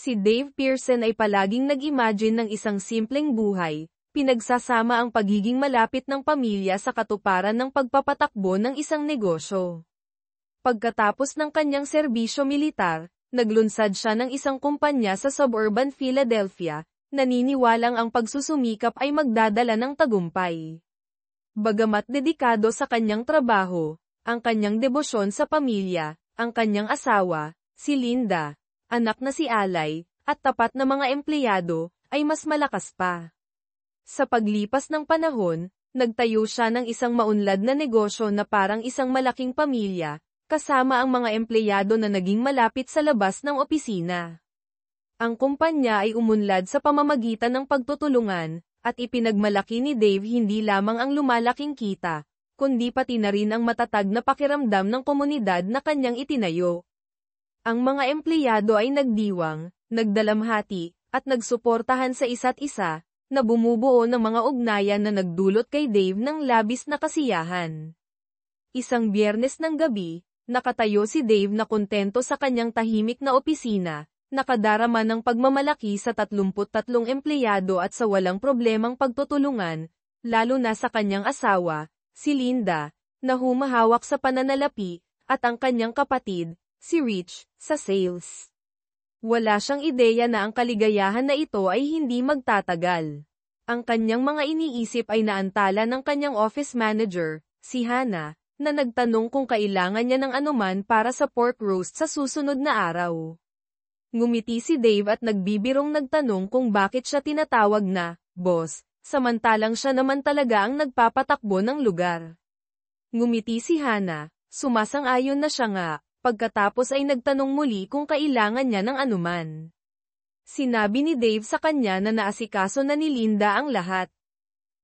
Si Dave Pearson ay palaging nag-imagine ng isang simpleng buhay, pinagsasama ang pagiging malapit ng pamilya sa katuparan ng pagpapatakbo ng isang negosyo. Pagkatapos ng kanyang serbisyo militar, naglunsad siya ng isang kumpanya sa suburban Philadelphia, naniniwalang ang pagsusumikap ay magdadala ng tagumpay. Bagamat dedikado sa kanyang trabaho, ang kanyang debosyon sa pamilya, ang kanyang asawa, si Linda, anak na si Alay, at tapat na mga empleyado, ay mas malakas pa. Sa paglipas ng panahon, nagtayo siya ng isang maunlad na negosyo na parang isang malaking pamilya, kasama ang mga empleyado na naging malapit sa labas ng opisina. Ang kumpanya ay umunlad sa pamamagitan ng pagtutulungan, at ipinagmalaki ni Dave hindi lamang ang lumalaking kita, kundi pati na rin ang matatag na pakiramdam ng komunidad na kanyang itinayo. Ang mga empleyado ay nagdiwang, nagdalamhati, at nagsuportahan sa isa't isa, na bumubuo ng mga ugnayan na nagdulot kay Dave ng labis na kasiyahan. Isang Biyernes ng gabi, nakatayo si Dave na kontento sa kanyang tahimik na opisina, nakadarama ng pagmamalaki sa 33 empleyado at sa walang problemang pagtutulungan, lalo na sa kanyang asawa, si Linda, na humahawak sa pananalapi, at ang kanyang kapatid, si Rich, sa sales. Wala siyang ideya na ang kaligayahan na ito ay hindi magtatagal. Ang kanyang mga iniisip ay naantala ng kanyang office manager, si Hannah, na nagtanong kung kailangan niya ng anuman para sa pork roast sa susunod na araw. Ngumiti si Dave at nagbibirong nagtanong kung bakit siya tinatawag na boss, samantalang siya naman talaga ang nagpapatakbo ng lugar. Ngumiti si Hannah, sumasang-ayon na siya nga, pagkatapos ay nagtanong muli kung kailangan niya ng anuman. Sinabi ni Dave sa kanya na naasikaso na ni Linda ang lahat.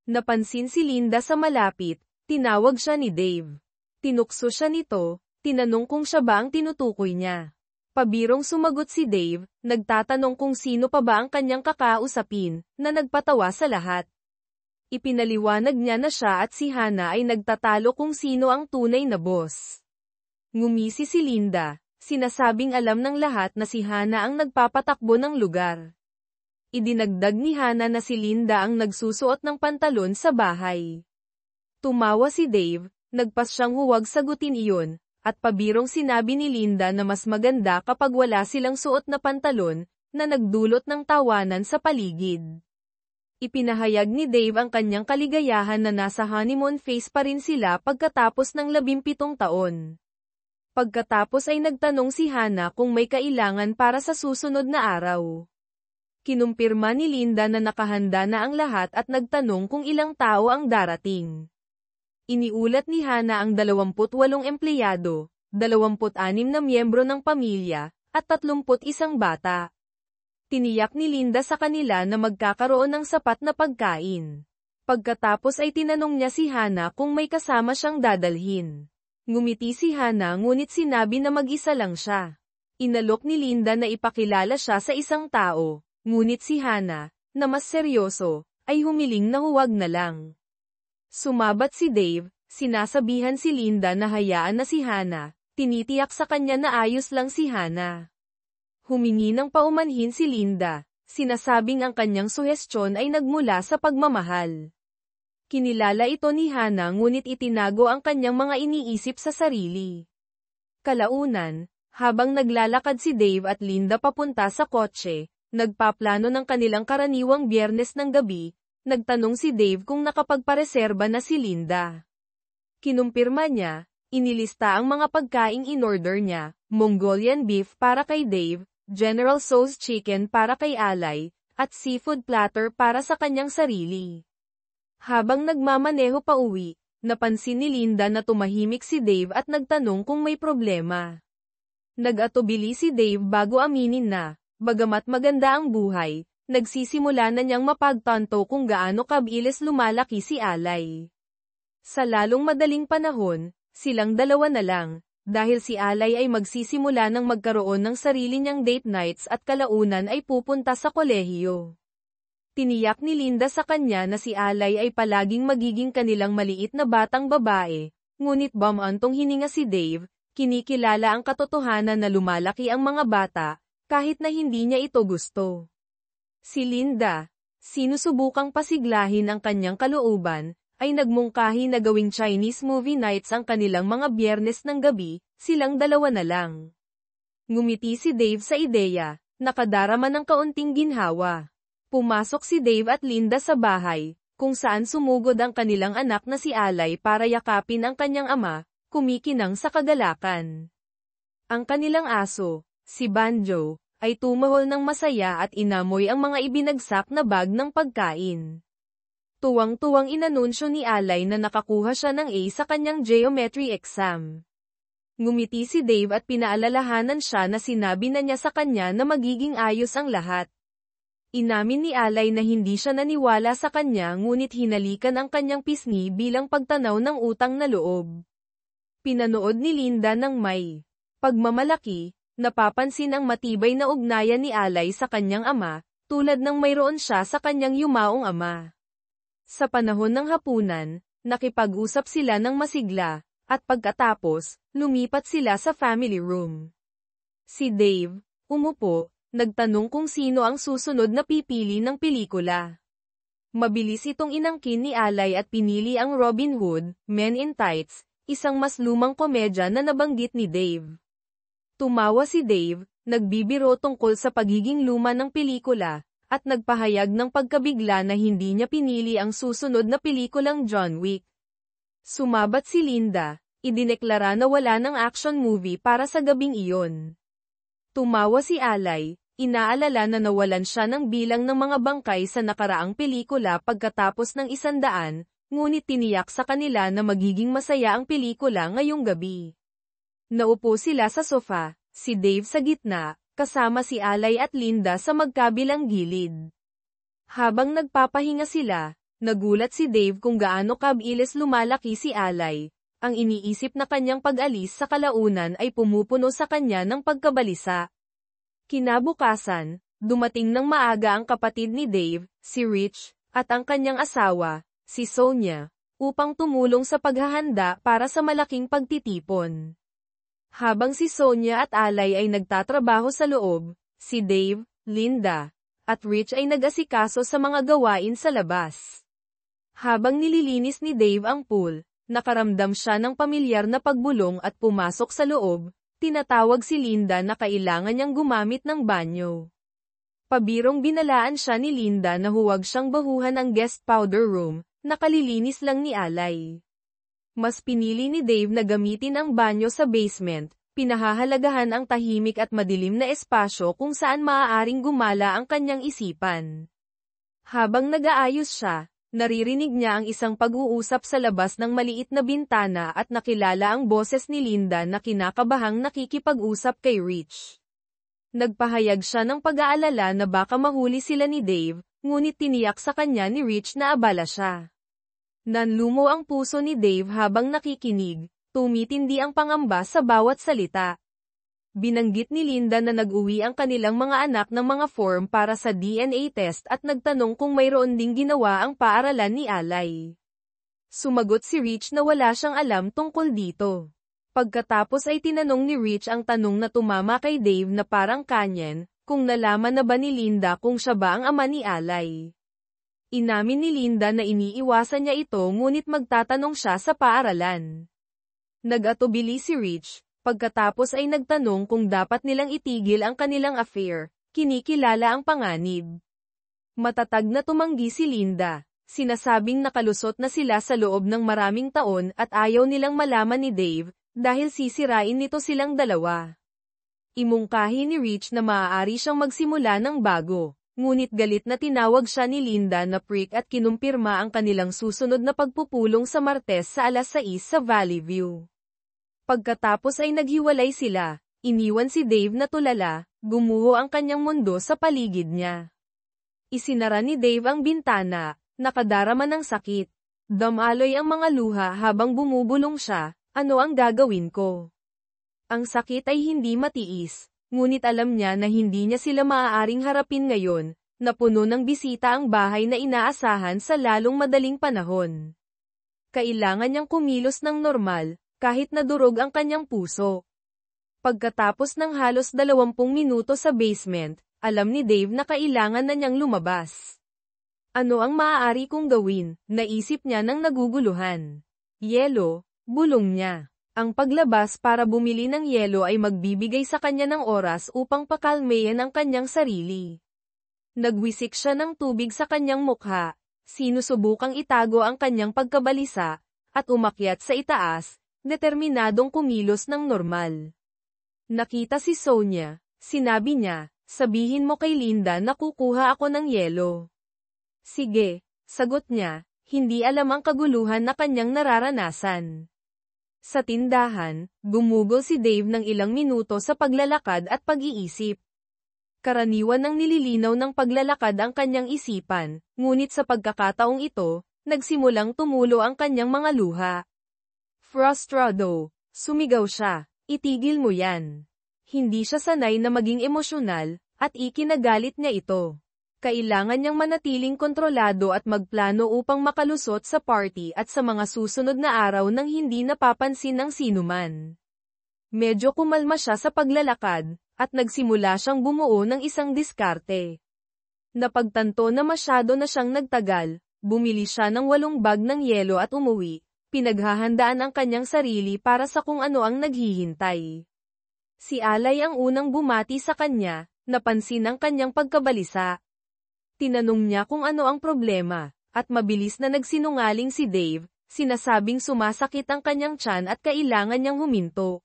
Napansin si Linda sa malapit, tinawag siya ni Dave. Tinukso siya nito, tinanong kung siya ba ang tinutukoy niya. Pabirong sumagot si Dave, nagtatanong kung sino pa ba ang kanyang kakausapin, na nagpatawa sa lahat. Ipinaliwanag niya na siya at si Hannah ay nagtatalo kung sino ang tunay na boss. Ngumisi si Linda, sinasabing alam ng lahat na si Hannah ang nagpapatakbo ng lugar. Idinagdag ni Hannah na si Linda ang nagsusuot ng pantalon sa bahay. Tumawa si Dave, nagpas siyang huwag sagutin iyon, at pabirong sinabi ni Linda na mas maganda kapag wala silang suot na pantalon, na nagdulot ng tawanan sa paligid. Ipinahayag ni Dave ang kanyang kaligayahan na nasa honeymoon phase pa rin sila pagkatapos ng 17 taon. Pagkatapos ay nagtanong si Hannah kung may kailangan para sa susunod na araw. Kinumpirma ni Linda na nakahanda na ang lahat at nagtanong kung ilang tao ang darating. Iniulat ni Hannah ang 28 empleyado, 26 na miyembro ng pamilya, at 31 bata. Tiniyak ni Linda sa kanila na magkakaroon ng sapat na pagkain. Pagkatapos ay tinanong niya si Hannah kung may kasama siyang dadalhin. Ngumiti si Hannah ngunit sinabi na mag-isa lang siya. Inalok ni Linda na ipakilala siya sa isang tao, ngunit si Hannah, na mas seryoso, ay humiling na huwag na lang. Sumabat si Dave, sinasabihan si Linda na hayaan na si Hannah, tinitiyak sa kanya na ayos lang si Hannah. Humingi ng paumanhin si Linda, sinasabing ang kanyang suhestyon ay nagmula sa pagmamahal. Kinilala ito ni Hannah ngunit itinago ang kanyang mga iniisip sa sarili. Kalaunan, habang naglalakad si Dave at Linda papunta sa kotse, nagpaplano ng kanilang karaniwang Biyernes ng gabi, nagtanong si Dave kung nakapagpareserba na si Linda. Kinumpirma niya, inilista ang mga pagkaing in-order niya, Mongolian beef para kay Dave, General Tso's chicken para kay Alay, at seafood platter para sa kanyang sarili. Habang nagmamaneho pa uwi, napansin ni Linda na tumahimik si Dave at nagtanong kung may problema. Nag-atubili si Dave bago aminin na, bagamat maganda ang buhay, nagsisimula na niyang mapagtanto kung gaano kabilis lumalaki si Alay. Sa lalong madaling panahon, silang dalawa na lang, dahil si Alay ay magsisimula ng magkaroon ng sarili niyang date nights at kalaunan ay pupunta sa kolehiyo. Tiniyak ni Linda sa kanya na si Alay ay palaging magiging kanilang maliit na batang babae, ngunit bumantong hininga si Dave, kinikilala ang katotohanan na lumalaki ang mga bata, kahit na hindi niya ito gusto. Si Linda, sinusubukang pasiglahin ang kanyang kalooban, ay nagmungkahi na gawing Chinese movie nights ang kanilang mga Biyernes ng gabi, silang dalawa na lang. Ngumiti si Dave sa ideya, nakadarama ng kaunting ginhawa. Pumasok si Dave at Linda sa bahay, kung saan sumugod ang kanilang anak na si Alay para yakapin ang kanyang ama, kumikinang sa kagalakan. Ang kanilang aso, si Banjo, ay tumahol ng masaya at inamoy ang mga ibinagsak na bag ng pagkain. Tuwang-tuwang inanunsyo ni Alay na nakakuha siya ng A sa kanyang geometry exam. Ngumiti si Dave at pinaalalahanan siya na sinabi na niya sa kanya na magiging ayos ang lahat. Inamin ni Alay na hindi siya naniwala sa kanya ngunit hinalikan ang kanyang pisngi bilang pagtanaw ng utang na loob. Pinanood ni Linda ng may pagmamalaki, napapansin ang matibay na ugnayan ni Alay sa kanyang ama, tulad ng mayroon siya sa kanyang yumaong ama. Sa panahon ng hapunan, nakipag-usap sila ng masigla, at pagkatapos, lumipat sila sa family room. Si Dave, umupo, nagtanong kung sino ang susunod na pipili ng pelikula. Mabilis itong inangkin ni Alay at pinili ang Robin Hood, Men in Tights, isang mas lumang komedya na nabanggit ni Dave. Tumawa si Dave, nagbibiro tungkol sa pagiging luma ng pelikula, at nagpahayag ng pagkabigla na hindi niya pinili ang susunod na pelikulang John Wick. Sumabat si Linda, idineklara na wala ng action movie para sa gabing iyon. Tumawa si Alay, inaalala na nawalan siya ng bilang ng mga bangkay sa nakaraang pelikula pagkatapos ng 100, ngunit tiniyak sa kanila na magiging masaya ang pelikula ngayong gabi. Naupo sila sa sofa, si Dave sa gitna, kasama si Alay at Linda sa magkabilang gilid. Habang nagpapahinga sila, nagulat si Dave kung gaano kabilis lumalaki si Alay. Ang iniisip na kanyang pag-alis sa kalaunan ay pumupuno sa kanya ng pagkabalisa. Kinabukasan, dumating ng maaga ang kapatid ni Dave, si Rich, at ang kanyang asawa, si Sonia, upang tumulong sa paghahanda para sa malaking pagtitipon. Habang si Sonia at Alay ay nagtatrabaho sa loob, si Dave, Linda, at Rich ay nag-asikaso sa mga gawain sa labas. Habang nililinis ni Dave ang pool, nakaramdam siya ng pamilyar na pagbulong at pumasok sa loob. Tinatawag si Linda na kailangan niyang gumamit ng banyo. Pabirong binalaan siya ni Linda na huwag siyang bahuhan ang guest powder room, nakalilinis lang ni Alay. Mas pinili ni Dave na gamitin ang banyo sa basement, pinahahalagahan ang tahimik at madilim na espasyo kung saan maaaring gumala ang kanyang isipan. Habang nag-aayos siya, naririnig niya ang isang pag-uusap sa labas ng maliit na bintana at nakilala ang boses ni Linda na kinakabahang nakikipag-usap kay Rich. Nagpahayag siya ng pag-aalala na baka mahuli sila ni Dave, ngunit tiniyak sa kanya ni Rich na abala siya. Nanlumo ang puso ni Dave habang nakikinig, tumitindi ang pangamba sa bawat salita. Binanggit ni Linda na nag-uwi ang kanilang mga anak ng mga form para sa DNA test at nagtanong kung mayroon ding ginawa ang paaralan ni Alay. Sumagot si Rich na wala siyang alam tungkol dito. Pagkatapos ay tinanong ni Rich ang tanong na tumama kay Dave na parang kanyen, kung nalaman na ba ni Linda kung siya ba ang ama ni Alay. Inamin ni Linda na iniiwasan niya ito ngunit magtatanong siya sa paaralan. Nag-atubili si Rich. Pagkatapos ay nagtanong kung dapat nilang itigil ang kanilang affair, kinikilala ang panganib. Matatag na tumanggi si Linda, sinasabing nakalusot na sila sa loob ng maraming taon at ayaw nilang malaman ni Dave, dahil sisirain nito silang dalawa. Imungkahi ni Rich na maaari siyang magsimula ng bago, ngunit galit na tinawag siya ni Linda na prick at kinumpirma ang kanilang susunod na pagpupulong sa Martes sa 6:00 sa Valley View. Pagkatapos ay naghiwalay sila, iniwan si Dave na tulala, gumuho ang kanyang mundo sa paligid niya. Isinara ni Dave ang bintana, nakadarama ng sakit. Damaloy ang mga luha habang bumubulong siya, ano ang gagawin ko? Ang sakit ay hindi matiis, ngunit alam niya na hindi niya sila maaaring harapin ngayon, na puno ng bisita ang bahay na inaasahan sa lalong madaling panahon. Kailangan niyang kumilos ng normal, kahit nadurog ang kanyang puso. Pagkatapos ng halos 20 minuto sa basement, alam ni Dave na kailangan na niyang lumabas. Ano ang maaari kong gawin? Naisip niya nang naguguluhan. Yelo, bulong niya. Ang paglabas para bumili ng yelo ay magbibigay sa kanya ng oras upang pakalmayan ang kanyang sarili. Nagwisik siya ng tubig sa kanyang mukha, sinusubukang itago ang kanyang pagkabalisa, at umakyat sa itaas, determinadong kumilos ng normal. Nakita si Sonia, sinabi niya, sabihin mo kay Linda na kukuha ako ng yelo. Sige, sagot niya, hindi alam ang kaguluhan na kanyang nararanasan. Sa tindahan, gumugol si Dave ng ilang minuto sa paglalakad at pag-iisip. Karaniwan ng nililinaw ng paglalakad ang kanyang isipan, ngunit sa pagkakataong ito, nagsimulang tumulo ang kanyang mga luha. Frustrado, sumigaw siya. Itigil mo yan. Hindi siya sanay na maging emosyonal, at ikinagalit niya ito. Kailangan niyang manatiling kontrolado at magplano upang makalusot sa party at sa mga susunod na araw nang hindi napapansin ng sinuman. Medyo kumalma siya sa paglalakad, at nagsimula siyang bumuo ng isang diskarte. Napagtanto na masyado na siyang nagtagal, bumili siya ng 8 bag ng yelo at umuwi. Pinaghahandaan ang kanyang sarili para sa kung ano ang naghihintay. Si Alay ang unang bumati sa kanya, napansin ang kanyang pagkabalisa. Tinanong niya kung ano ang problema, at mabilis na nagsinungaling si Dave, sinasabing sumasakit ang kanyang tiyan at kailangan niyang huminto.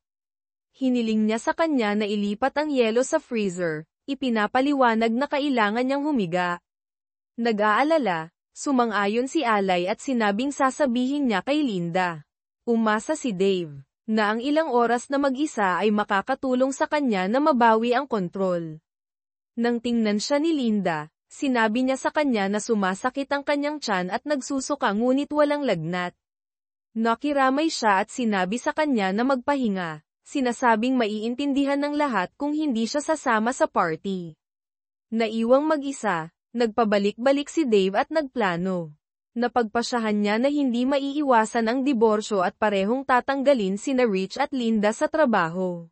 Hiniling niya sa kanya na ilipat ang yelo sa freezer, ipinapaliwanag na kailangan niyang humiga. Nag-aalala, sumang-ayon si Alay at sinabing sasabihin niya kay Linda. Umasa si Dave, na ang ilang oras na mag-isa ay makakatulong sa kanya na mabawi ang kontrol. Nang tingnan siya ni Linda, sinabi niya sa kanya na sumasakit ang kanyang tiyan at nagsusuka ngunit walang lagnat. Nakiramay siya at sinabi sa kanya na magpahinga, sinasabing maiintindihan ng lahat kung hindi siya sasama sa party. Naiwang mag-isa, nagpabalik-balik si Dave at nagplano. Napagpasyahan niya na hindi maiiwasan ang diborsyo at parehong tatanggalin sina Rich at Linda sa trabaho.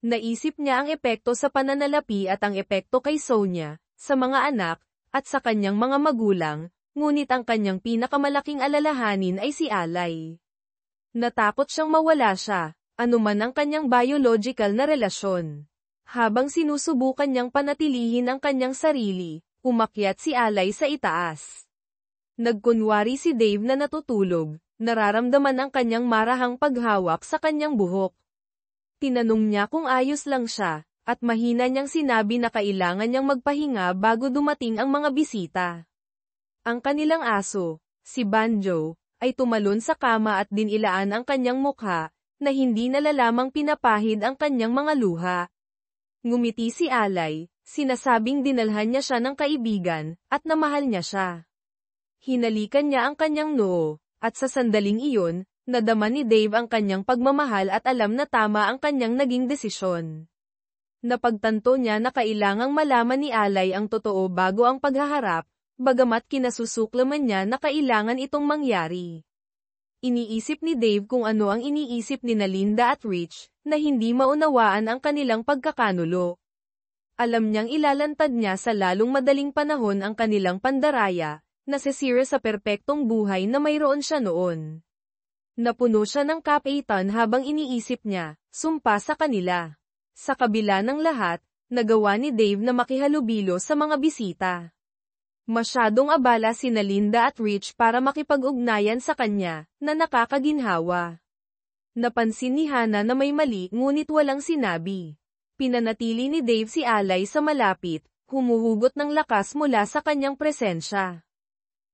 Naisip niya ang epekto sa pananalapi at ang epekto kay Sonia, sa mga anak, at sa kanyang mga magulang, ngunit ang kanyang pinakamalaking alalahanin ay si Alay. Natakot siyang mawala siya, anuman ang kanyang biological na relasyon. Habang sinusubukan niyang panatilihin ang kanyang sarili, umakyat si Alay sa itaas. Nagkunwari si Dave na natutulog, nararamdaman ang kanyang marahang paghawak sa kanyang buhok. Tinanong niya kung ayos lang siya, at mahina niyang sinabi na kailangan niyang magpahinga bago dumating ang mga bisita. Ang kanilang aso, si Banjo, ay tumalon sa kama at dinilaan ang kanyang mukha, na hindi nalalamang pinapahid ang kanyang mga luha. Ngumiti si Alay, sinasabing dinalhan niya siya ng kaibigan, at namahal niya siya. Hinalikan niya ang kanyang noo, at sa sandaling iyon, nadama ni Dave ang kanyang pagmamahal at alam na tama ang kanyang naging desisyon. Napagtanto niya na kailangang malaman ni Alay ang totoo bago ang paghaharap, bagamat kinasusuklaman niya na kailangan itong mangyari. Iniisip ni Dave kung ano ang iniisip ni Linda at Rich, na hindi maunawaan ang kanilang pagkakanulo. Alam niyang ilalantad niya sa lalong madaling panahon ang kanilang pandaraya, nasisira sa perpektong buhay na mayroon siya noon. Napuno siya ng kapaitan habang iniisip niya, sumpa sa kanila. Sa kabila ng lahat, nagawa ni Dave na makihalubilo sa mga bisita. Masyadong abala sina Linda at Rich para makipag-ugnayan sa kanya, na nakakaginhawa. Napansin ni Hannah na may mali ngunit walang sinabi. Pinanatili ni Dave si Alay sa malapit, humuhugot ng lakas mula sa kanyang presensya.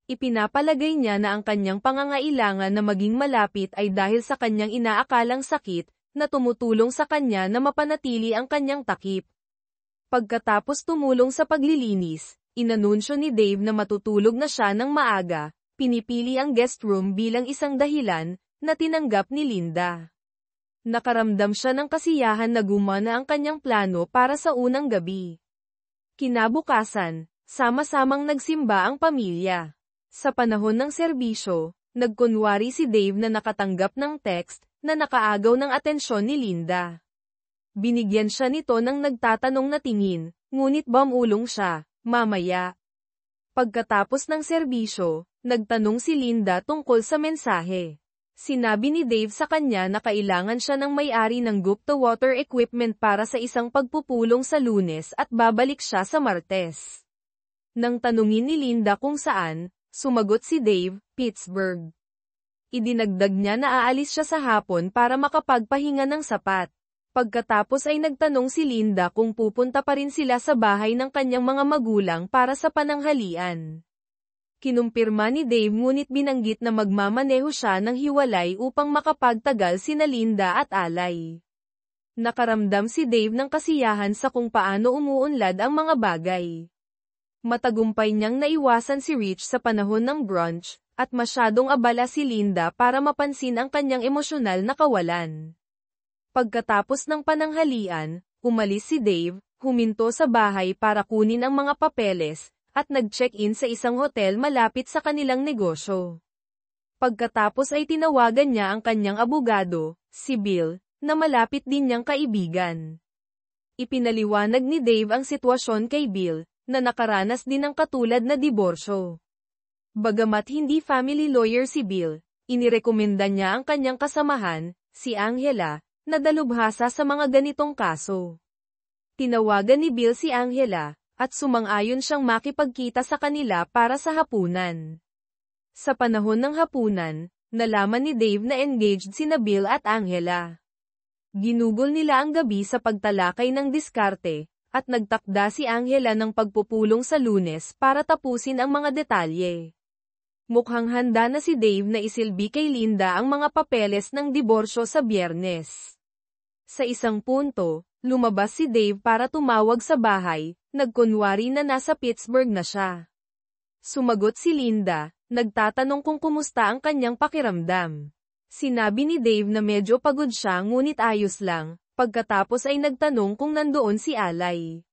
Ipinapalagay niya na ang kanyang pangangailangan na maging malapit ay dahil sa kanyang inaakalang sakit, na tumutulong sa kanya na mapanatili ang kanyang takip. Pagkatapos tumulong sa paglilinis, inanunsyo ni Dave na matutulog na siya ng maaga, pinipili ang guest room bilang isang dahilan, na tinanggap ni Linda. Nakaramdam siya ng kasiyahan na gumana ang kanyang plano para sa unang gabi. Kinabukasan, sama-samang nagsimba ang pamilya. Sa panahon ng serbisyo, nagkunwari si Dave na nakatanggap ng text, na nakaagaw ng atensyon ni Linda. Binigyan siya nito ng nagtatanong na tingin, ngunit bumulong siya, mamaya. Pagkatapos ng serbisyo, nagtanong si Linda tungkol sa mensahe. Sinabi ni Dave sa kanya na kailangan siya ng may-ari ng Gupta Water Equipment para sa isang pagpupulong sa Lunes at babalik siya sa Martes. Nang tanungin ni Linda kung saan, sumagot si Dave, Pittsburgh. Idinagdag niya na aalis siya sa hapon para makapagpahinga ng sapat. Pagkatapos ay nagtanong si Linda kung pupunta pa rin sila sa bahay ng kanyang mga magulang para sa pananghalian. Kinumpirma ni Dave ngunit binanggit na magmamaneho siya ng hiwalay upang makapagtagal sina Linda at Alay. Nakaramdam si Dave ng kasiyahan sa kung paano umuunlad ang mga bagay. Matagumpay niyang naiwasan si Rich sa panahon ng brunch, at masyadong abala si Linda para mapansin ang kanyang emosyonal na kawalan. Pagkatapos ng pananghalian, umalis si Dave, huminto sa bahay para kunin ang mga papeles, at nag-check-in sa isang hotel malapit sa kanilang negosyo. Pagkatapos ay tinawagan niya ang kanyang abogado, si Bill, na malapit din niyang kaibigan. Ipinaliwanag ni Dave ang sitwasyon kay Bill, na nakaranas din ng katulad na diborsyo. Bagamat hindi family lawyer si Bill, inirekomenda niya ang kanyang kasamahan, si Angela, na dalubhasa sa mga ganitong kaso. Tinawagan ni Bill si Angela, at sumang-ayon siyang makipagkita sa kanila para sa hapunan. Sa panahon ng hapunan, nalaman ni Dave na engaged sina Bill at Angela. Ginugol nila ang gabi sa pagtalakay ng diskarte, at nagtakda si Angela ng pagpupulong sa Lunes para tapusin ang mga detalye. Mukhang handa na si Dave na isilbi kay Linda ang mga papeles ng diborsyo sa Biyernes. Sa isang punto, lumabas si Dave para tumawag sa bahay, nagkunwari na nasa Pittsburgh na siya. Sumagot si Linda, nagtatanong kung kumusta ang kanyang pakiramdam. Sinabi ni Dave na medyo pagod siya ngunit ayos lang, pagkatapos ay nagtanong kung nandoon si Alay.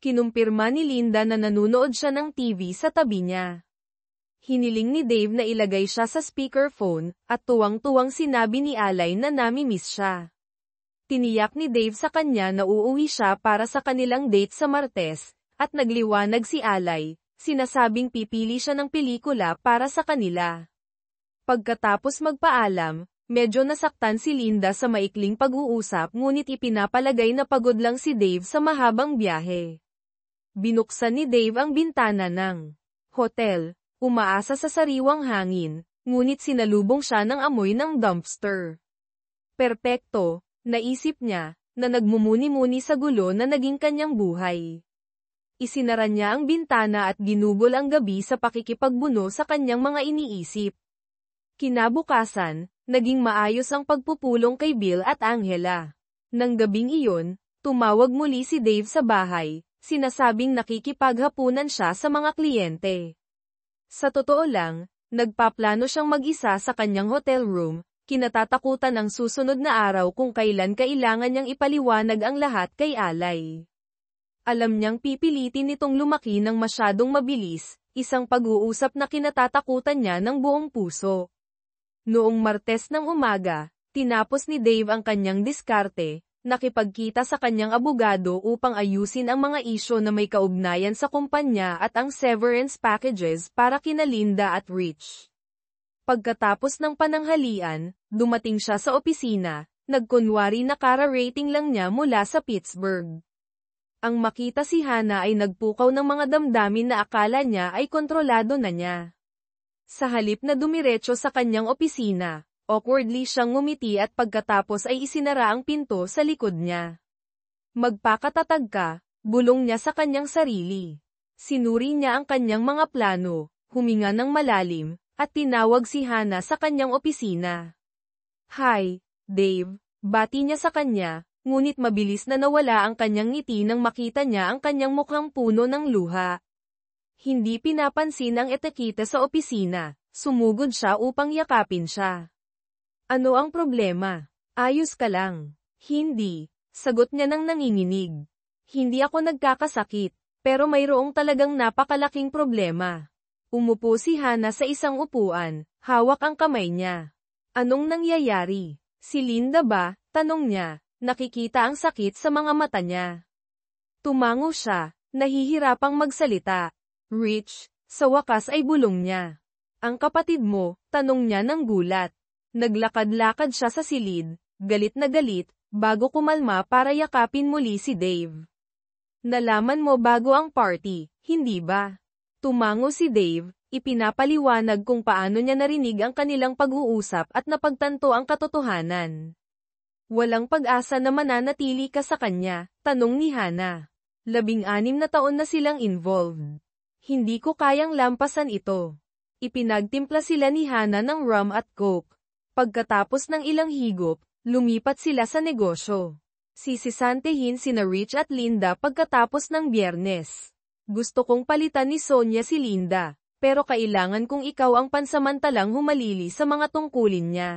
Kinumpirma ni Linda na nanunood siya ng TV sa tabi niya. Hiniling ni Dave na ilagay siya sa speakerphone, at tuwang-tuwang sinabi ni Alay na nami-miss siya. Tiniyak ni Dave sa kanya na uuwi siya para sa kanilang date sa Martes, at nagliwanag si Alay, sinasabing pipili siya ng pelikula para sa kanila. Pagkatapos magpaalam, medyo nasaktan si Linda sa maikling pag-uusap ngunit ipinapalagay na pagod lang si Dave sa mahabang biyahe. Binuksan ni Dave ang bintana ng hotel, umaasa sa sariwang hangin, ngunit sinalubong siya ng amoy ng dumpster. Perpekto, naisip niya, na nagmumuni-muni sa gulo na naging kanyang buhay. Isinara niya ang bintana at ginugol ang gabi sa pakikipagbuno sa kanyang mga iniisip. Kinabukasan, naging maayos ang pagpupulong kay Bill at Angela. Nang gabing iyon, tumawag muli si Dave sa bahay, sinasabing nakikipaghapunan siya sa mga kliyente. Sa totoo lang, nagpaplano siyang mag-isa sa kanyang hotel room, kinatatakutan ang susunod na araw kung kailan kailangan niyang ipaliwanag ang lahat kay Alay. Alam niyang pipilitin nitong lumaki ng masyadong mabilis, isang pag-uusap na kinatatakutan niya ng buong puso. Noong Martes ng umaga, tinapos ni Dave ang kanyang diskarte, nakipagkita sa kanyang abogado upang ayusin ang mga isyu na may kaugnayan sa kumpanya at ang severance packages para kina Linda at Rich. Pagkatapos ng pananghalian, dumating siya sa opisina, nagkunwari na kara-rating lang niya mula sa Pittsburgh. Ang makita si Hannah ay nagpukaw ng mga damdamin na akala niya ay kontrolado na niya. Sa halip na dumiretso sa kanyang opisina, awkwardly siyang ngumiti at pagkatapos ay isinara ang pinto sa likod niya. Magpakatatag ka, bulong niya sa kanyang sarili. Sinuri niya ang kanyang mga plano, huminga ng malalim, at tinawag si Hannah sa kanyang opisina. Hi, Dave, bati niya sa kanya, ngunit mabilis na nawala ang kanyang ngiti nang makita niya ang kanyang mukhang puno ng luha. Hindi pinapansin ang etiketa sa opisina, sumugod siya upang yakapin siya. Ano ang problema? Ayos ka lang. Hindi, sagot niya nang nanginginig. Hindi ako nagkakasakit, pero mayroong talagang napakalaking problema. Umupo si Hannah sa isang upuan, hawak ang kamay niya. Anong nangyayari? Si Linda ba? Tanong niya, Nakikita ang sakit sa mga mata niya. Tumango siya, nahihirapang magsalita. Rich, sa wakas ay bulong niya. Ang kapatid mo, tanong niya ng gulat. Naglakad-lakad siya sa silid, galit na galit, bago kumalma para yakapin muli si Dave. Nalaman mo bago ang party, hindi ba? Tumango si Dave, ipinapaliwanag kung paano niya narinig ang kanilang pag-uusap at napagtanto ang katotohanan. Walang pag-asa na mananatili ka sa kanya, tanong ni Hannah. 16 na taon na silang involved. Hindi ko kayang lampasan ito. Ipinagtimpla sila ni Hannah ng rum at coke. Pagkatapos ng ilang higop, lumipat sila sa negosyo. Sisisantehin sina Rich at Linda pagkatapos ng Biyernes. Gusto kong palitan ni Sonia si Linda, pero kailangan kong ikaw ang pansamantalang humalili sa mga tungkulin niya.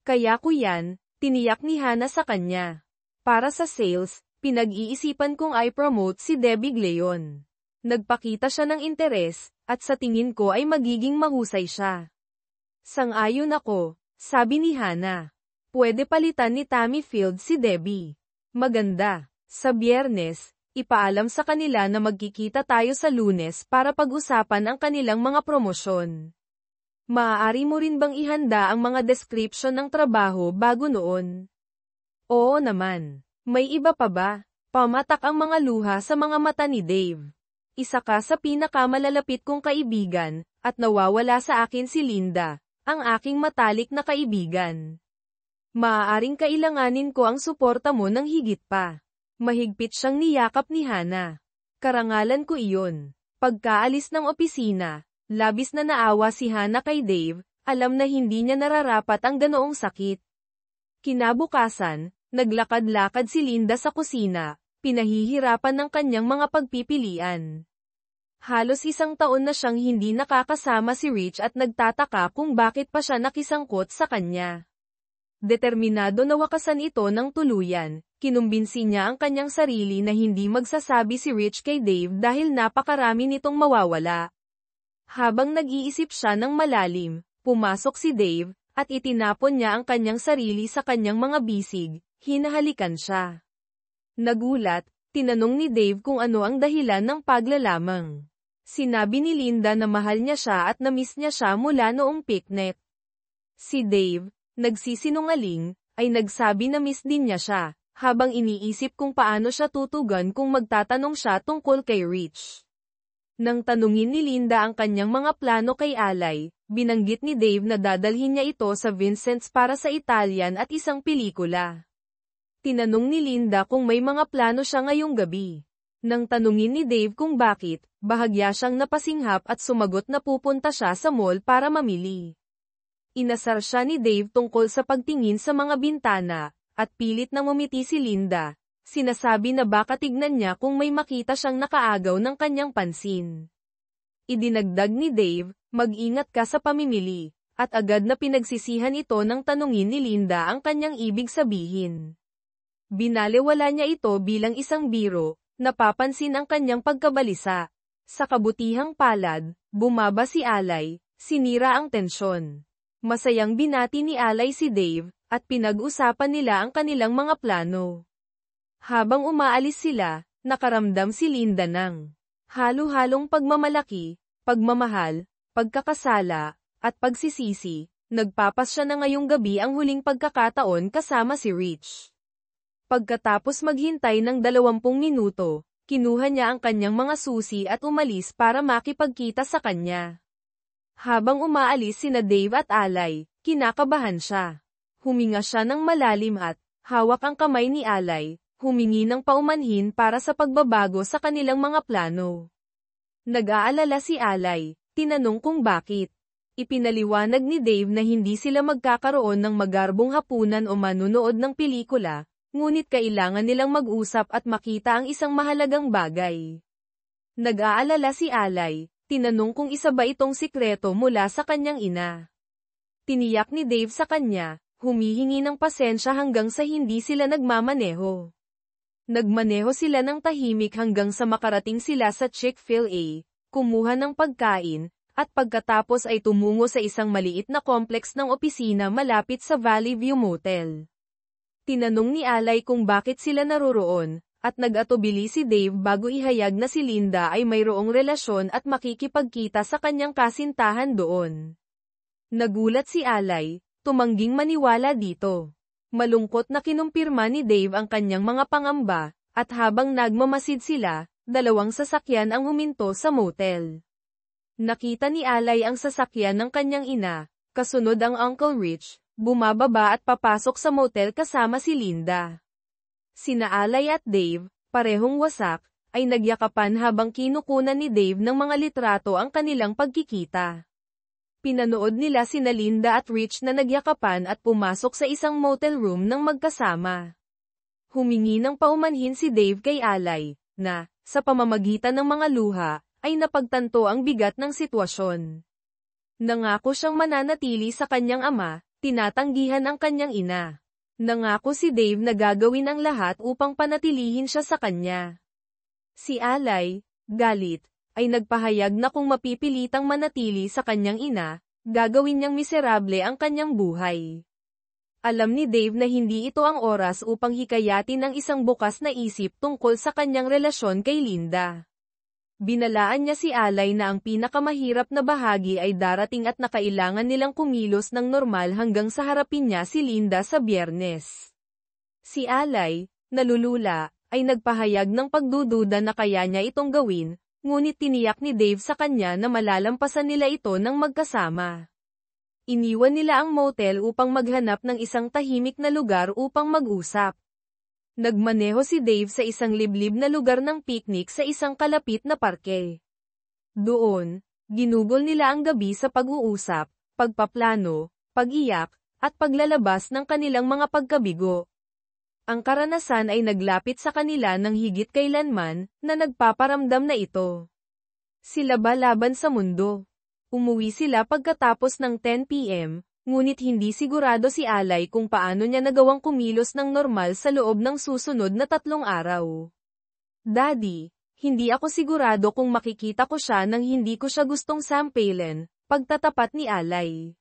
Kaya ko yan, tiniyak ni Hannah sa kanya. Para sa sales, pinag-iisipan kong i-promote si Debbie Gleon. Nagpakita siya ng interes, at sa tingin ko ay magiging mahusay siya. Sang-ayon ako, sabi ni Hannah. Pwede palitan ni Tammy Field si Debbie. Maganda. Sa Biyernes, ipaalam sa kanila na magkikita tayo sa Lunes para pag-usapan ang kanilang mga promosyon. Maaari mo rin bang ihanda ang mga description ng trabaho bago noon? Oo naman. May iba pa ba? Pamatak ang mga luha sa mga mata ni Dave. Isa ka sa pinakamalalapit kong kaibigan, at nawawala sa akin si Linda, ang aking matalik na kaibigan. Maaaring kailanganin ko ang suporta mo ng higit pa. Mahigpit siyang niyakap ni Hannah. Karangalan ko iyon. Pagkaalis ng opisina, labis na naawa si Hannah kay Dave, alam na hindi niya nararapat ang ganoong sakit. Kinabukasan, naglakad-lakad si Linda sa kusina, pinahihirapan ng kanyang mga pagpipilian. Halos 1 taon na siyang hindi nakakasama si Rich at nagtataka kung bakit pa siya nakisangkot sa kanya. Determinado na wakasan ito ng tuluyan, kinumbinsi niya ang kanyang sarili na hindi magsasabi si Rich kay Dave dahil napakarami nitong mawawala. Habang nag-iisip siya ng malalim, pumasok si Dave, at itinapon niya ang kanyang sarili sa kanyang mga bisig, hinahalikan siya. Nagulat, tinanong ni Dave kung ano ang dahilan ng paglalamang. Sinabi ni Linda na mahal niya siya at na-miss niya siya mula noong picnic. Si Dave, nagsisinungaling, ay nagsabi na miss din niya siya, habang iniisip kung paano siya tutugan kung magtatanong siya tungkol kay Rich. Nang tanungin ni Linda ang kanyang mga plano kay Alay, binanggit ni Dave na dadalhin niya ito sa Vincent's para sa Italian at isang pelikula. Tinanong ni Linda kung may mga plano siya ngayong gabi. Nang tanungin ni Dave kung bakit, bahagya siyang napasinghap at sumagot na pupunta siya sa mall para mamili. Inasar siya ni Dave tungkol sa pagtingin sa mga bintana, at pilit na ngumiti si Linda. Sinasabi na baka tignan niya kung may makita siyang nakaagaw ng kanyang pansin. Idinagdag ni Dave, mag-ingat ka sa pamimili, at agad na pinagsisihan ito nang tanungin ni Linda ang kanyang ibig sabihin. Binalewala niya ito bilang isang biro, napapansin ang kanyang pagkabalisa. Sa kabutihang palad, bumaba si Alay, sinira ang tensyon. Masayang binati ni Alay si Dave, at pinag-usapan nila ang kanilang mga plano. Habang umaalis sila, nakaramdam si Linda ng halo-halong pagmamalaki, pagmamahal, pagkakasala, at pagsisisi. Nagpapas siya na ngayong gabi ang huling pagkakataon kasama si Rich. Pagkatapos maghintay ng 20 minuto, kinuha niya ang kanyang mga susi at umalis para makipagkita sa kanya. Habang umaalis sina Dave at Alay, kinakabahan siya. Huminga siya ng malalim at, hawak ang kamay ni Alay, humingi ng paumanhin para sa pagbabago sa kanilang mga plano. Nag-aalala si Alay, tinanong kung bakit. Ipinaliwanag ni Dave na hindi sila magkakaroon ng magarbong hapunan o manunood ng pelikula, ngunit kailangan nilang mag-usap at makita ang isang mahalagang bagay. Nag-aalala si Alay, tinanong kung isa ba itong sikreto mula sa kanyang ina. Tiniyak ni Dave sa kanya, humihingi ng pasensya hanggang sa hindi sila nagmamaneho. Nagmaneho sila ng tahimik hanggang sa makarating sila sa Chick-fil-A, kumuha ng pagkain, at pagkatapos ay tumungo sa isang maliit na kompleks ng opisina malapit sa Valley View Motel. Tinanong ni Alay kung bakit sila naroroon, at nag-atubili si Dave bago ihayag na si Linda ay mayroong relasyon at makikipagkita sa kanyang kasintahan doon. Nagulat si Alay, tumangging maniwala dito. Malungkot na kinumpirma ni Dave ang kanyang mga pangamba, at habang nagmamasid sila, dalawang sasakyan ang huminto sa motel. Nakita ni Alay ang sasakyan ng kanyang ina, kasunod ang Uncle Rich, bumababa at papasok sa motel kasama si Linda. Sina Alay at Dave, parehong wasak, ay nagyakapan habang kinukunan ni Dave ng mga litrato ang kanilang pagkikita. Pinanood nila sina Linda at Rich na nagyakapan at pumasok sa isang motel room ng magkasama. Humingi ng paumanhin si Dave kay Alay, na, sa pamamagitan ng mga luha, ay napagtanto ang bigat ng sitwasyon. Nangako siyang mananatili sa kanyang ama, tinatanggihan ang kanyang ina. Nangako si Dave na gagawin ang lahat upang panatilihin siya sa kanya. Si Alay, galit, ay nagpahayag na kung mapipilitang manatili sa kanyang ina, gagawin niyang miserable ang kanyang buhay. Alam ni Dave na hindi ito ang oras upang hikayatin ang isang bukas na isip tungkol sa kanyang relasyon kay Linda. Binalaan niya si Alay na ang pinakamahirap na bahagi ay darating at nakailangan nilang kumilos ng normal hanggang sa harapin niya si Linda sa Biyernes. Si Alay, nalulula, ay nagpahayag ng pagdududa na kaya niya itong gawin, ngunit tiniyak ni Dave sa kanya na malalampasan nila ito ng magkasama. Iniwan nila ang motel upang maghanap ng isang tahimik na lugar upang mag-usap. Nagmaneho si Dave sa isang liblib na lugar ng picnic sa isang kalapit na parke. Doon, ginugol nila ang gabi sa pag-uusap, pagpaplano, pag-iyak, at paglalabas ng kanilang mga pagkabigo. Ang karanasan ay naglapit sa kanila ng higit kailanman, na nagpaparamdam na ito. Sila ba laban sa mundo? Umuwi sila pagkatapos ng 10 p.m., ngunit hindi sigurado si Alay kung paano niya nagawang kumilos ng normal sa loob ng susunod na 3 araw. Daddy, hindi ako sigurado kung makikita ko siya nang hindi ko siya gustong sampalin, pagtatapat ni Alay.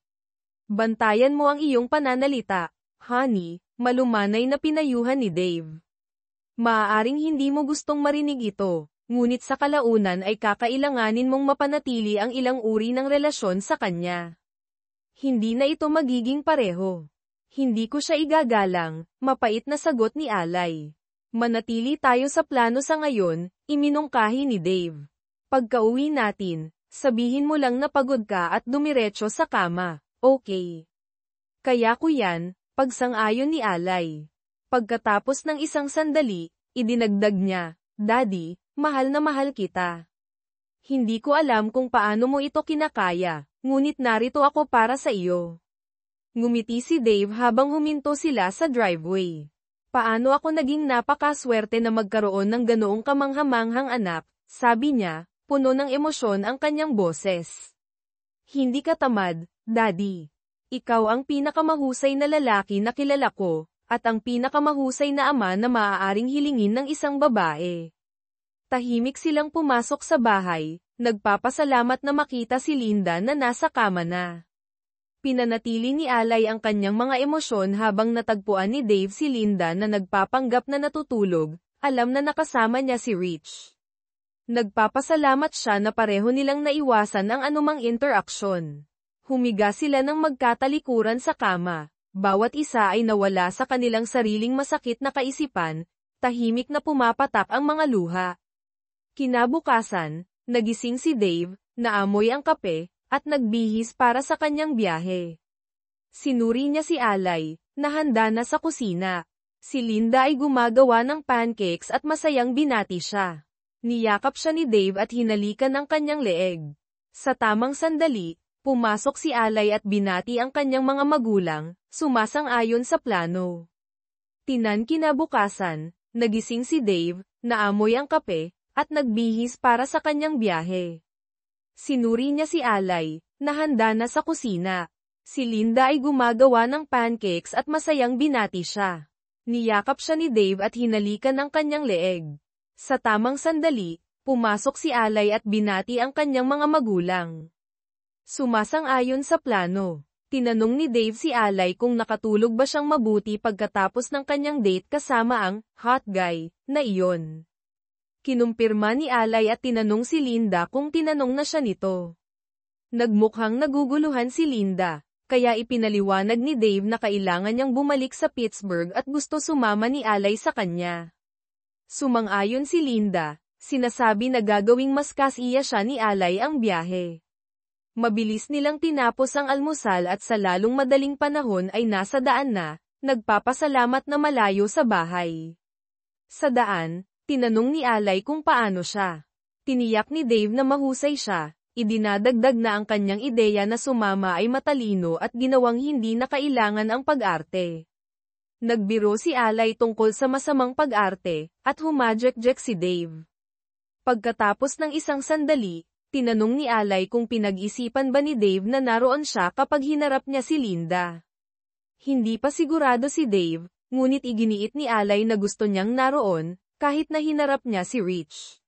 Bantayan mo ang iyong pananalita, honey, malumanay na pinayuhan ni Dave. Maaaring hindi mo gustong marinig ito, ngunit sa kalaunan ay kakailanganin mong mapanatili ang ilang uri ng relasyon sa kanya. Hindi na ito magiging pareho. Hindi ko siya igagalang, mapait na sagot ni Alay. Manatili tayo sa plano sa ngayon, iminungkahi ni Dave. Pagka-uwi natin, sabihin mo lang na pagod ka at dumiretso sa kama, okay? Kaya ko yan, pagsang-ayon ni Alay. Pagkatapos ng isang sandali, idinagdag niya, Daddy, mahal na mahal kita. Hindi ko alam kung paano mo ito kinakaya, ngunit narito ako para sa iyo. Ngumiti si Dave habang huminto sila sa driveway. Paano ako naging napakaswerte na magkaroon ng ganoong kamanghamanghang anak, sabi niya, puno ng emosyon ang kanyang boses. Hindi ka tamad, Daddy. Ikaw ang pinakamahusay na lalaki na kilala ko, at ang pinakamahusay na ama na maaaring hilingin ng isang babae. Tahimik silang pumasok sa bahay, nagpapasalamat na makita si Linda na nasa kama na. Pinanatili ni Alay ang kanyang mga emosyon habang natagpuan ni Dave si Linda na nagpapanggap na natutulog, alam na nakasama niya si Rich. Nagpapasalamat siya na pareho nilang naiwasan ang anumang interaksyon. Humiga sila ng magkatalikuran sa kama, bawat isa ay nawala sa kanilang sariling masakit na kaisipan, tahimik na pumapatak ang mga luha. Kinabukasan, nagising si Dave, naamoy ang kape, at nagbihis para sa kanyang biyahe. Sinuri niya si Alay, na handa na sa kusina. Si Linda ay gumagawa ng pancakes at masayang binati siya. Niyakap siya ni Dave at hinalikan ang kanyang leeg. Sa tamang sandali, pumasok si Alay at binati ang kanyang mga magulang, sumasang-ayon sa plano. Kinabukasan, nagising si Dave, naamoy ang kape, at nagbihis para sa kanyang biyahe. Sinuri niya si Alay, na handa na sa kusina. Si Linda ay gumagawa ng pancakes at masayang binati siya. Niyakap siya ni Dave at hinalikan ang kanyang leeg. Sa tamang sandali, pumasok si Alay at binati ang kanyang mga magulang. Sumasang-ayon sa plano. Tinanong ni Dave si Alay kung nakatulog ba siyang mabuti pagkatapos ng kanyang date kasama ang hot guy na iyon. Kinumpirma ni Alay at tinanong si Linda kung tinanong na siya nito. Nagmukhang naguguluhan si Linda, kaya ipinaliwanag ni Dave na kailangan niyang bumalik sa Pittsburgh at gusto sumama ni Alay sa kanya. Sumang-ayon si Linda, sinasabi na gagawing mas kasiya siya ni Alay ang biyahe. Mabilis nilang tinapos ang almusal at sa lalong madaling panahon ay nasa daan na, nagpapasalamat na malayo sa bahay. Sa daan, tinanong ni Alay kung paano siya. Tiniyak ni Dave na mahusay siya, idinadagdag na ang kanyang ideya na sumama ay matalino at ginawang hindi na kailangan ang pag-arte. Nagbiro si Alay tungkol sa masamang pag-arte, at humajek-jek si Dave. Pagkatapos ng isang sandali, tinanong ni Alay kung pinag-isipan ba ni Dave na naroon siya kapag hinarap niya si Linda. Hindi pa sigurado si Dave, ngunit iginiit ni Alay na gusto niyang naroon, kahit na hinarap niya si Rich.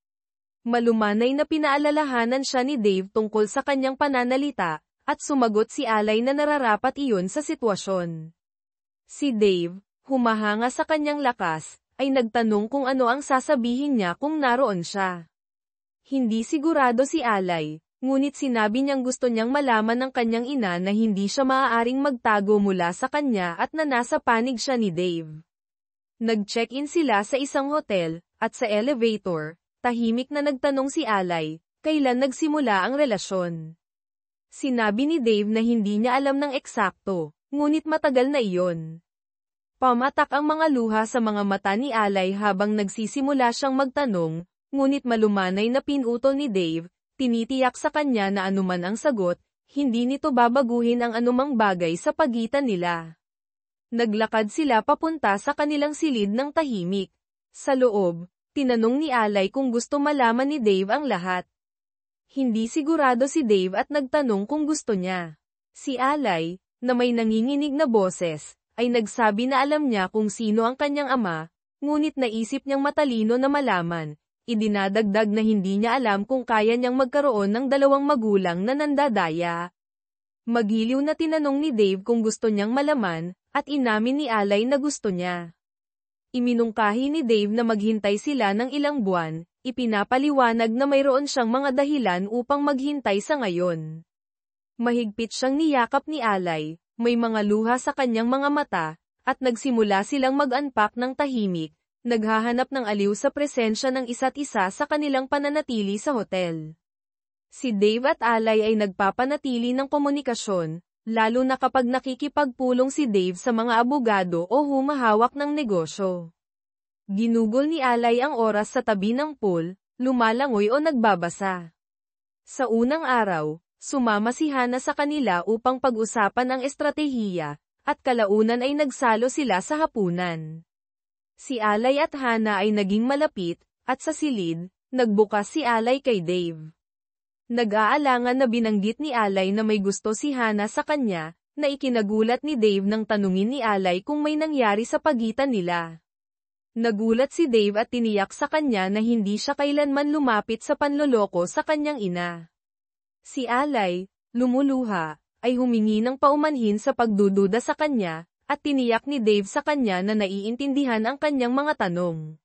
Malumanay na pinaalalahanan siya ni Dave tungkol sa kanyang pananalita, at sumagot si Alay na nararapat iyon sa sitwasyon. Si Dave, humahanga sa kanyang lakas, ay nagtanong kung ano ang sasabihin niya kung naroon siya. Hindi sigurado si Alay, ngunit sinabi niyang gusto niyang malaman ng kanyang ina na hindi siya maaaring magtago mula sa kanya at na nasa panig siya ni Dave. Nag-check-in sila sa isang hotel, at sa elevator, tahimik na nagtanong si Alay, kailan nagsimula ang relasyon. Sinabi ni Dave na hindi niya alam ng eksakto, ngunit matagal na iyon. Pamatak ang mga luha sa mga mata ni Alay habang nagsisimula siyang magtanong, ngunit malumanay na pinutol ni Dave, tinitiyak sa kanya na anuman ang sagot, hindi nito babaguhin ang anumang bagay sa pagitan nila. Naglakad sila papunta sa kanilang silid ng tahimik. Sa loob, tinanong ni Alay kung gusto malaman ni Dave ang lahat. Hindi sigurado si Dave at nagtanong kung gusto niya. Si Alay, na may nanginginig na boses, ay nagsabi na alam niya kung sino ang kanyang ama, ngunit naisip niyang matalino na malaman. Idinadagdag na hindi niya alam kung kaya niyang magkaroon ng dalawang magulang na nandadaya. Magiliw na tinanong ni Dave kung gusto niyang malaman, at inamin ni Alay na gusto niya. Iminungkahi ni Dave na maghintay sila ng ilang buwan, ipinapaliwanag na mayroon siyang mga dahilan upang maghintay sa ngayon. Mahigpit siyang niyakap ni Alay, may mga luha sa kanyang mga mata, at nagsimula silang mag-unpack ng tahimik. Naghahanap ng aliw sa presensya ng isa't isa sa kanilang pananatili sa hotel. Si Dave at Alay ay nagpapanatili ng komunikasyon, lalo na kapag nakikipagpulong si Dave sa mga abogado o humahawak ng negosyo. Ginugol ni Alay ang oras sa tabi ng pool, lumalangoy o nagbabasa. Sa unang araw, sumama si Hana sa kanila upang pag-usapan ang estratehiya, at kalaunan ay nagsalo sila sa hapunan. Si Alay at Hana ay naging malapit, at sa silid, nagbukas si Alay kay Dave. Nag-aalangan na binanggit ni Alay na may gusto si Hana sa kanya, na ikinagulat ni Dave nang tanungin ni Alay kung may nangyari sa pagitan nila. Nagulat si Dave at tiniyak sa kanya na hindi siya kailanman lumapit sa panloloko sa kanyang ina. Si Alay, lumuluha, ay humingi ng paumanhin sa pagdududa sa kanya, at tiniyak ni Dave sa kanya na naiintindihan ang kanyang mga tanong.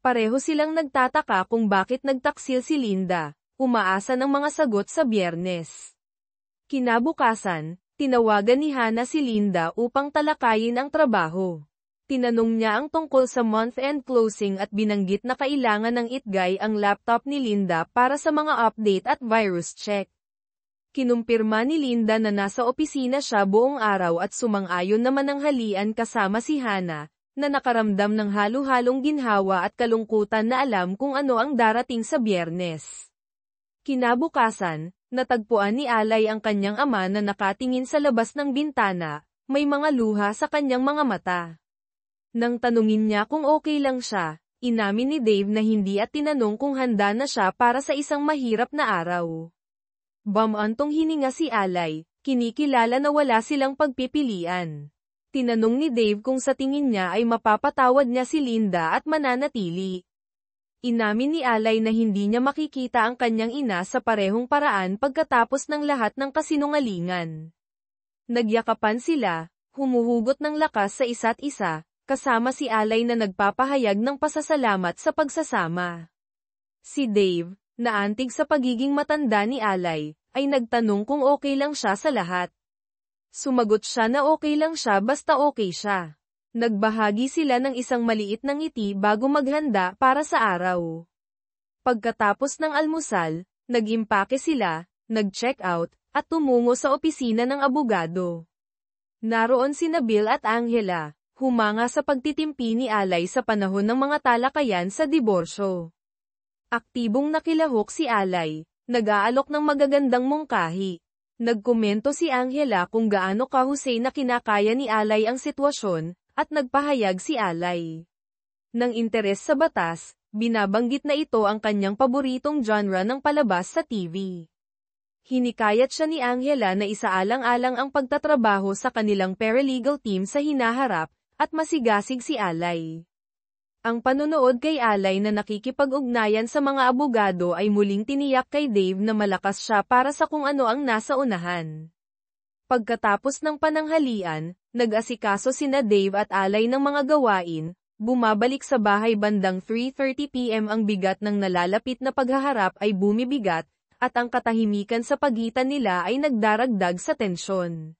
Pareho silang nagtataka kung bakit nagtaksil si Linda, umaasa ng mga sagot sa Biyernes. Kinabukasan, tinawagan ni Hana si Linda upang talakayin ang trabaho. Tinanong niya ang tungkol sa month-end closing at binanggit na kailangan ng itgay ang laptop ni Linda para sa mga update at virus check. Kinumpirma ni Linda na nasa opisina siya buong araw at sumang-ayon naman ang halian kasama si Hana, na nakaramdam ng halo-halong ginhawa at kalungkutan na alam kung ano ang darating sa Biyernes. Kinabukasan, natagpuan ni Alay ang kanyang ama na nakatingin sa labas ng bintana, may mga luha sa kanyang mga mata. Nang tanungin niya kung okay lang siya, inamin ni Dave na hindi at tinanong kung handa na siya para sa isang mahirap na araw. Bamantong hininga si Alay, kinikilala na wala silang pagpipilian. Tinanong ni Dave kung sa tingin niya ay mapapatawad niya si Linda at mananatili. Inamin ni Alay na hindi niya makikita ang kanyang ina sa parehong paraan pagkatapos ng lahat ng kasinungalingan. Nagyakapan sila, humuhugot ng lakas sa isa't isa, kasama si Alay na nagpapahayag ng pasasalamat sa pagsasama. Si Dave, na antig sa pagiging matanda ni Alay, ay nagtanong kung okay lang siya sa lahat. Sumagot siya na okay lang siya basta okay siya. Nagbahagi sila ng isang maliit na ngiti bago maghanda para sa araw. Pagkatapos ng almusal, nag-impake sila, nag-check out, at tumungo sa opisina ng abogado. Naroon sina Bill at Angela, humanga sa pagtitimpi ni Alay sa panahon ng mga talakayan sa diborsyo. Aktibong nakilahok si Alay, nag-aalok ng magagandang mungkahi. Nagkomento si Angela kung gaano kahusay na kinakaya ni Alay ang sitwasyon, at nagpahayag si Alay ng interes sa batas, binabanggit na ito ang kanyang paboritong genre ng palabas sa TV. Hinikayat siya ni Angela na isaalang-alang ang pagtatrabaho sa kanilang paralegal team sa hinaharap, at masigasig si Alay. Ang panonood kay Alay na nakikipag-ugnayan sa mga abogado ay muling tiniyak kay Dave na malakas siya para sa kung ano ang nasa unahan. Pagkatapos ng pananghalian, nag-asikaso sina Dave at Alay ng mga gawain, bumabalik sa bahay bandang 3:30 PM ang bigat ng nalalapit na paghaharap ay bumibigat, at ang katahimikan sa pagitan nila ay nagdaragdag sa tensyon.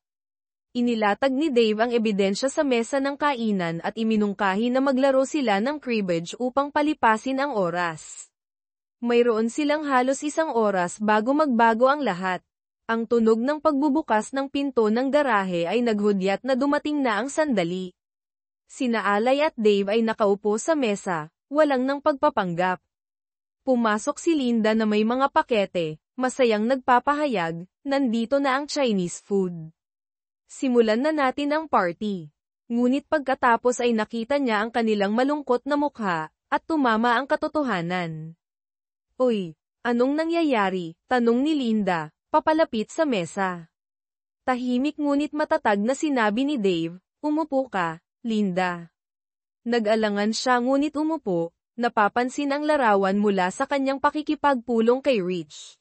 Inilatag ni Dave ang ebidensya sa mesa ng kainan at iminungkahi na maglaro sila ng cribbage upang palipasin ang oras. Mayroon silang halos 1 oras bago magbago ang lahat. Ang tunog ng pagbubukas ng pinto ng garahe ay naghudyat na dumating na ang sandali. Sina Alay at Dave ay nakaupo sa mesa, walang nang pagpapanggap. Pumasok si Linda na may mga pakete, masayang nagpapahayag, nandito na ang Chinese food. Simulan na natin ang party. Ngunit pagkatapos ay nakita niya ang kanilang malungkot na mukha, at tumama ang katotohanan. Uy, anong nangyayari? Tanong ni Linda, papalapit sa mesa. Tahimik ngunit matatag na sinabi ni Dave, umupo ka, Linda. Nag-alangan siya ngunit umupo, napapansin ang larawan mula sa kanyang pakikipagpulong kay Rich.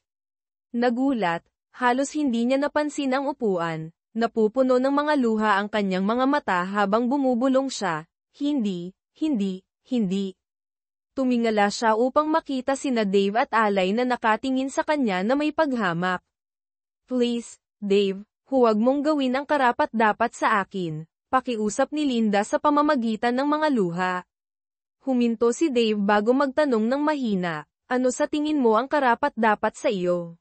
Nagulat, halos hindi niya napansin ang upuan, napupuno ng mga luha ang kanyang mga mata habang bumubulong siya, hindi. Tumingala siya upang makita sina Dave at Alay na nakatingin sa kanya na may paghamak. Please, Dave, huwag mong gawin ang karapat-dapat sa akin, pakiusap ni Linda sa pamamagitan ng mga luha. Huminto si Dave bago magtanong ng mahina, ano sa tingin mo ang karapat-dapat sa iyo?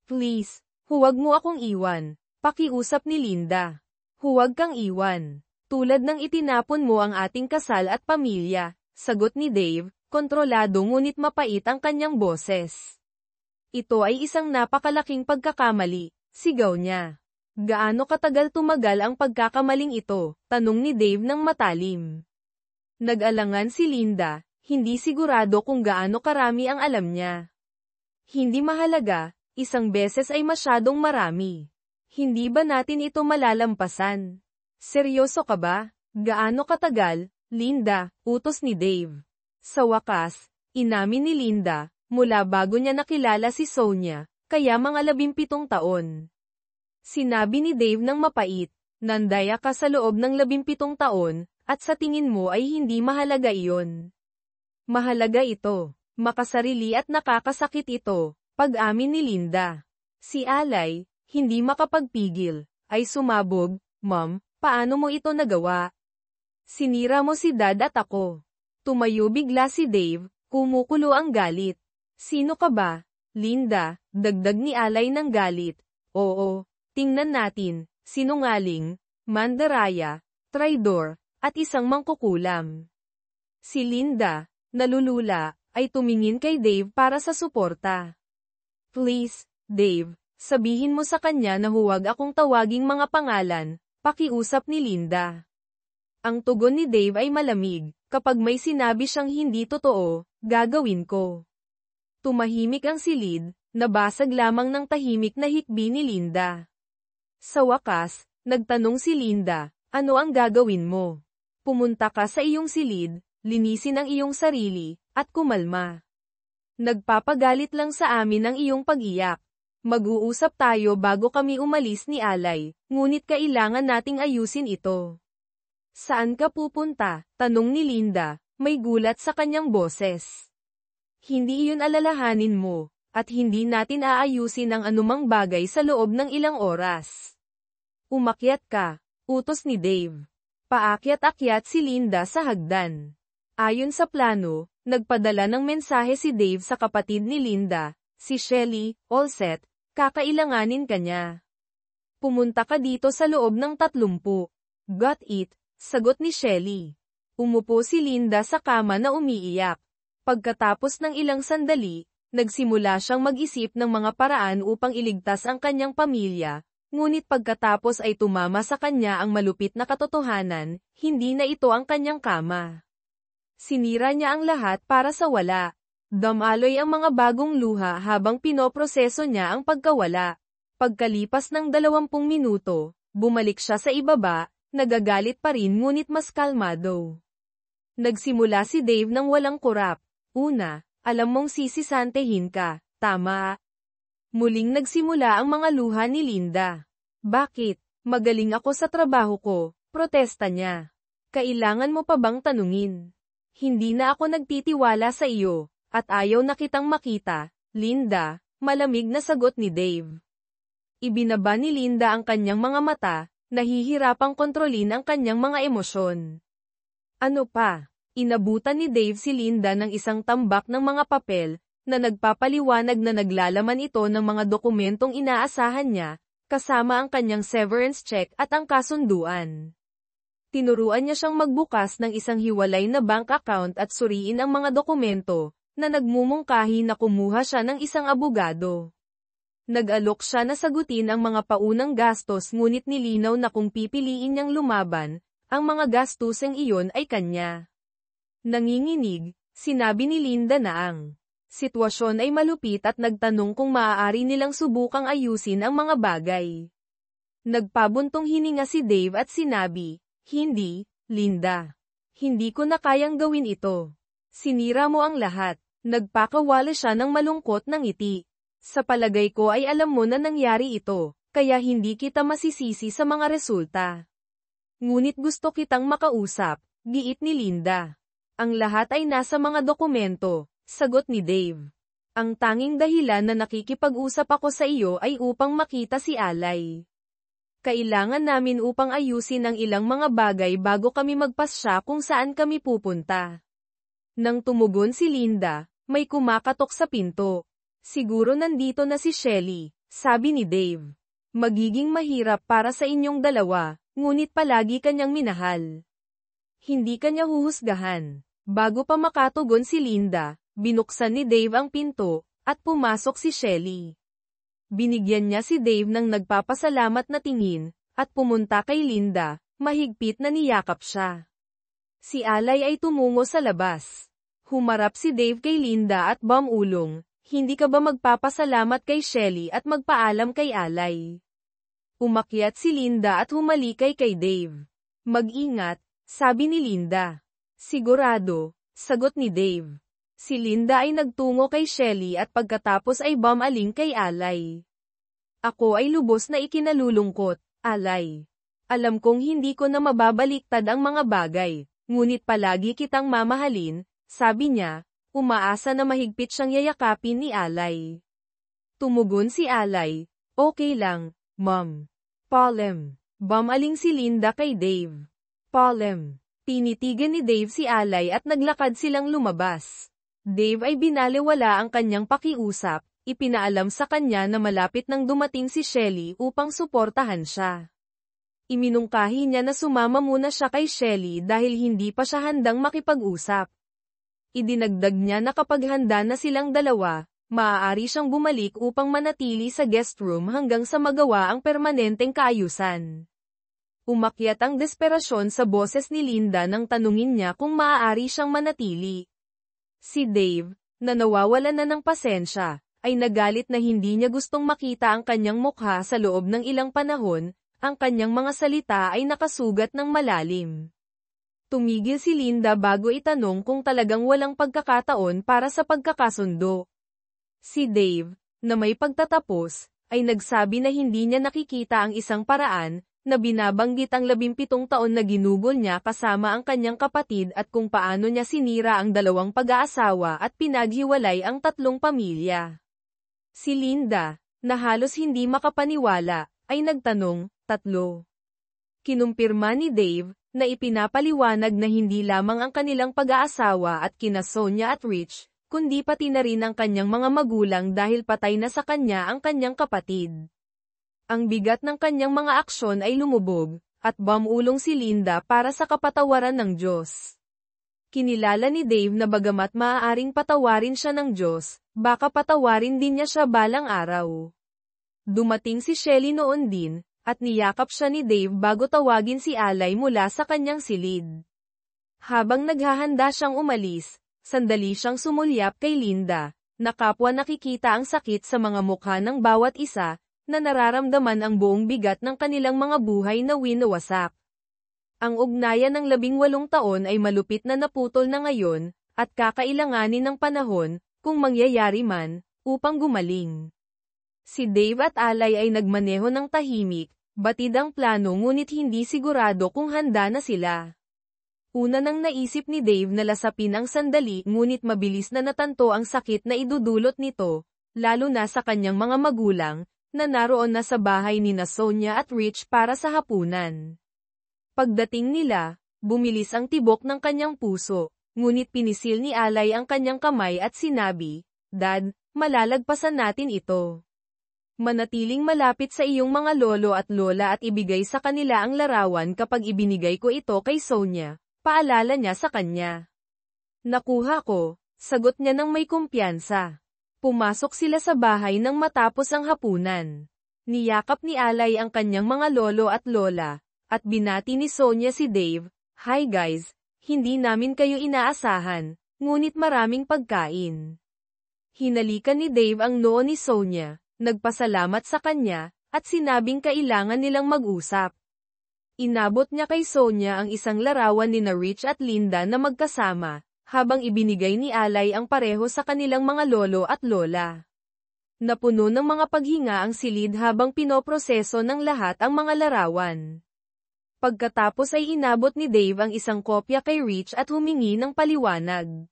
Please, huwag mo akong iwan, pakiusap ni Linda. Huwag kang iwan. Tulad ng itinapon mo ang ating kasal at pamilya, sagot ni Dave, kontrolado ngunit mapait ang kanyang boses. Ito ay isang napakalaking pagkakamali, sigaw niya. Gaano katagal tumagal ang pagkakamaling ito? Tanong ni Dave ng matalim. Nag-alangan si Linda, hindi sigurado kung gaano karami ang alam niya. Hindi mahalaga, 1 beses ay masyadong marami. Hindi ba natin ito malalampasan? Seryoso ka ba? Gaano katagal, Linda? Utos ni Dave. Sa wakas, inamin ni Linda, mula bago niya nakilala si Sonia, kaya mga 17 taon. Sinabi ni Dave ng mapait, nandaya ka sa loob ng 17 taon, at sa tingin mo ay hindi mahalaga iyon. Mahalaga ito, makasarili at nakakasakit ito, pag-amin ni Linda. Si Alay, hindi makapagpigil, ay sumabog, Mom, paano mo ito nagawa? Sinira mo si Dad at ako. Tumayo bigla si Dave, kumukulo ang galit. Sino ka ba, Linda? Dagdag ni Alay ng galit. Oo, tingnan natin, sinungaling, mandaraya, traidor, at isang mangkukulam. Si Linda, nalulula, ay tumingin kay Dave para sa suporta. Please, Dave, sabihin mo sa kanya na huwag akong tawaging mga pangalan, pakiusap ni Linda. Ang tugon ni Dave ay malamig, kapag may sinabi siyang hindi totoo, gagawin ko. Tumahimik ang silid, nabasag lamang ng tahimik na hikbi ni Linda. Sa wakas, nagtanong si Linda, ano ang gagawin mo? Pumunta ka sa iyong silid, linisin ang iyong sarili, at kumalma. Nagpapagalit lang sa amin ang iyong pag-iyak. Mag-uusap tayo bago kami umalis ni Alay, ngunit kailangan nating ayusin ito. Saan ka pupunta? Tanong ni Linda, may gulat sa kanyang boses. Hindi iyon alalahanin mo, at hindi natin aayusin ang anumang bagay sa loob ng ilang oras. Umakyat ka, utos ni Dave. Paakyat-akyat si Linda sa hagdan. Ayon sa plano, nagpadala ng mensahe si Dave sa kapatid ni Linda, si Shelly, all set, kakailanganin ka niya. Pumunta ka dito sa loob ng 30. Got it, sagot ni Shelly. Umupo si Linda sa kama na umiiyak. Pagkatapos ng ilang sandali, nagsimula siyang mag-isip ng mga paraan upang iligtas ang kanyang pamilya. Ngunit pagkatapos ay tumama sa kanya ang malupit na katotohanan, hindi na ito ang kanyang kama. Sinira niya ang lahat para sa wala. Damaloy ang mga bagong luha habang pinoproseso niya ang pagkawala. Pagkalipas ng 20 minuto, bumalik siya sa ibaba, nagagalit pa rin ngunit mas kalmado. Nagsimula si Dave ng walang kurap. Una, alam mong sisisantehin ka, tama? Muling nagsimula ang mga luha ni Linda. Bakit? Magaling ako sa trabaho ko, protesta niya. Kailangan mo pa bang tanungin? Hindi na ako nagtitiwala sa iyo, at ayaw na kitang makita, Linda, malamig na sagot ni Dave. Ibinaba ni Linda ang kanyang mga mata, nahihirapang kontrolin ang kanyang mga emosyon. Ano pa? Inabutan ni Dave si Linda ng isang tambak ng mga papel, na nagpapaliwanag na naglalaman ito ng mga dokumentong inaasahan niya, kasama ang kanyang severance check at ang kasunduan. Tinuruan niya siyang magbukas ng isang hiwalay na bank account at suriin ang mga dokumento, na nagmumungkahi na kumuha siya ng isang abogado. Nag-alok siya na sagutin ang mga paunang gastos ngunit nilinaw na kung pipiliin niyang lumaban, ang mga gastuseng iyon ay kanya. Nanginginig, sinabi ni Linda na ang sitwasyon ay malupit at nagtanong kung maaari nilang subukang ayusin ang mga bagay. Nagpabuntong hininga si Dave at sinabi, hindi, Linda. Hindi ko na kayang gawin ito. Sinira mo ang lahat. Nagpakawala siya ng malungkot na ngiti. Sa palagay ko ay alam mo na nangyari ito, kaya hindi kita masisisi sa mga resulta. Ngunit gusto kitang makausap, giit ni Linda. Ang lahat ay nasa mga dokumento. Sagot ni Dave. Ang tanging dahilan na nakikipag-usap ako sa iyo ay upang makita si Alay. Kailangan namin upang ayusin ang ilang mga bagay bago kami magpasya kung saan kami pupunta. Nang tumugon si Linda, may kumakatok sa pinto. Siguro nandito na si Shelly, sabi ni Dave. Magiging mahirap para sa inyong dalawa, ngunit palagi kanyang minahal. Hindi kanya huhusgahan. Bago pa makatugon si Linda, binuksan ni Dave ang pinto, at pumasok si Shelly. Binigyan niya si Dave ng nagpapasalamat na tingin, at pumunta kay Linda, mahigpit na niyakap siya. Si Alay ay tumungo sa labas. Humarap si Dave kay Linda at bumulong, hindi ka ba magpapasalamat kay Shelly at magpaalam kay Alay? Umakyat si Linda at humalikay kay Dave. Mag-ingat, sabi ni Linda. Sigurado, sagot ni Dave. Si Linda ay nagtungo kay Shelly at pagkatapos ay bumaling kay Alay. Ako ay lubos na ikinalulungkot, Alay. Alam kong hindi ko na mababaliktad ang mga bagay, ngunit palagi kitang mamahalin, sabi niya, umaasa na mahigpit siyang yayakapin ni Alay. Tumugon si Alay, okay lang, Mom. Palem. Bumaling si Linda kay Dave. Palem. Tinitigan ni Dave si Alay at naglakad silang lumabas. Dave ay binaliwala ang kanyang pakiusap, ipinaalam sa kanya na malapit nang dumating si Shelly upang suportahan siya. Iminungkahi niya na sumama muna siya kay Shelly dahil hindi pa siya handang makipag-usap. Idinagdag niya na kapag handa na silang dalawa, maaari siyang bumalik upang manatili sa guest room hanggang sa magawa ang permanenteng kaayusan. Umakyat ang desperasyon sa boses ni Linda nang tanungin niya kung maaari siyang manatili. Si Dave, na nawawalan na ng pasensya, ay nagalit na hindi niya gustong makita ang kanyang mukha sa loob ng ilang panahon, ang kanyang mga salita ay nakasugat ng malalim. Tumigil si Linda bago itanong kung talagang walang pagkakataon para sa pagkakasundo. Si Dave, na may pagtatapos, ay nagsabi na hindi niya nakikita ang isang paraan, na binabanggit ang 17 taon na ginugol niya kasama ang kanyang kapatid at kung paano niya sinira ang 2 pag-aasawa at pinaghiwalay ang 3 pamilya. Si Linda, na halos hindi makapaniwala, ay nagtanong, 3. Kinumpirma ni Dave, na ipinapaliwanag na hindi lamang ang kanilang pag-aasawa at kina Sonia at Rich, kundi pati na rin ang kanyang mga magulang dahil patay na sa kanya ang kanyang kapatid. Ang bigat ng kanyang mga aksyon ay lumubog, at bumulong si Linda para sa kapatawaran ng Diyos. Kinilala ni Dave na bagamat maaaring patawarin siya ng Diyos, baka patawarin din niya siya balang araw. Dumating si Shelly noon din, at niyakap siya ni Dave bago tawagin si Alay mula sa kanyang silid. Habang naghahanda siyang umalis, sandali siyang sumulyap kay Linda, na kapwa nakikita ang sakit sa mga mukha ng bawat isa, na nararamdaman ang buong bigat ng kanilang mga buhay na winawasak. Ang ugnayan ng 18 taon ay malupit na naputol na ngayon, at kakailanganin ng panahon, kung mangyayari man, upang gumaling. Si Dave at Alay ay nagmaneho ng tahimik, batid ang plano ngunit hindi sigurado kung handa na sila. Una nang naisip ni Dave na lasapin ang sandali ngunit mabilis na natanto ang sakit na idudulot nito, lalo na sa kanyang mga magulang, na naroon na sa bahay ni Sonia at Rich para sa hapunan. Pagdating nila, bumilis ang tibok ng kanyang puso, ngunit pinisil ni Alay ang kanyang kamay at sinabi, "Dad, malalagpasan natin ito. Manatiling malapit sa iyong mga lolo at lola at ibigay sa kanila ang larawan kapag ibinigay ko ito kay Sonia," paalala niya sa kanya. "Nakuha ko," sagot niya ng may kumpiyansa. Pumasok sila sa bahay nang matapos ang hapunan. Niyakap ni Alay ang kanyang mga lolo at lola, at binati ni Sonia si Dave, "Hi guys, hindi namin kayo inaasahan, ngunit maraming pagkain." Hinalikan ni Dave ang noo ni Sonia, nagpasalamat sa kanya, at sinabing kailangan nilang mag-usap. Inabot niya kay Sonia ang isang larawan ni Rich at Linda na magkasama, habang ibinigay ni Alay ang pareho sa kanilang mga lolo at lola. Napuno ng mga paghinga ang silid habang pinoproseso ng lahat ang mga larawan. Pagkatapos ay inabot ni Dave ang isang kopya kay Rich at humingi ng paliwanag.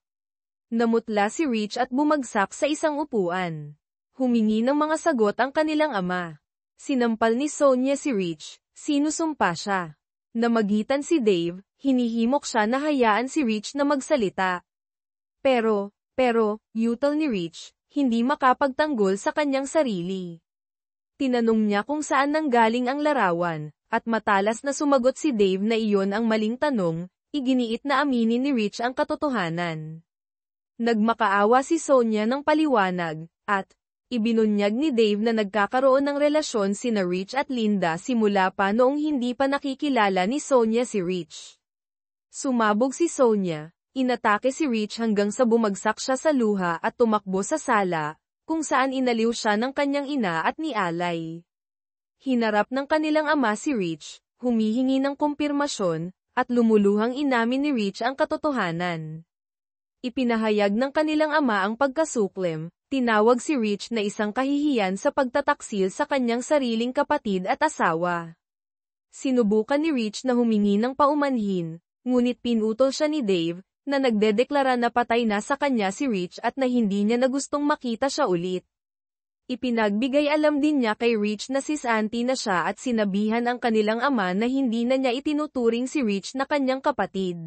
Namutla si Rich at bumagsak sa isang upuan. Humingi ng mga sagot ang kanilang ama. Sinampal ni Sonia si Rich, sinusumpa siya. Namagitan si Dave, hinihimok siya na hayaan si Rich na magsalita. Pero, yutal ni Rich, hindi makapagtanggol sa kanyang sarili. Tinanong niya kung saan nanggaling ang larawan, at matalas na sumagot si Dave na iyon ang maling tanong, iginiit na aminin ni Rich ang katotohanan. Nagmakaawa si Sonia ng paliwanag, at ibinunyag ni Dave na nagkakaroon ng relasyon sina Rich at Linda simula pa noong hindi pa nakikilala ni Sonia si Rich. Sumabog si Sonia, inatake si Rich hanggang sa bumagsak siya sa luha at tumakbo sa sala, kung saan inaliw siya ng kanyang ina at ni Alay. Hinarap ng kanilang ama si Rich, humihingi ng kumpirmasyon, at lumuluhang inamin ni Rich ang katotohanan. Ipinahayag ng kanilang ama ang pagkasuklem, tinawag si Rich na isang kahihiyan sa pagtataksil sa kanyang sariling kapatid at asawa. Sinubukan ni Rich na humingi ng paumanhin, ngunit pinutol siya ni Dave, na nagdedeklara na patay na sa kanya si Rich at na hindi niya na gustong makita siya ulit. Ipinagbigay alam din niya kay Rich na sisanti na siya at sinabihan ang kanilang ama na hindi na niya itinuturing si Rich na kanyang kapatid.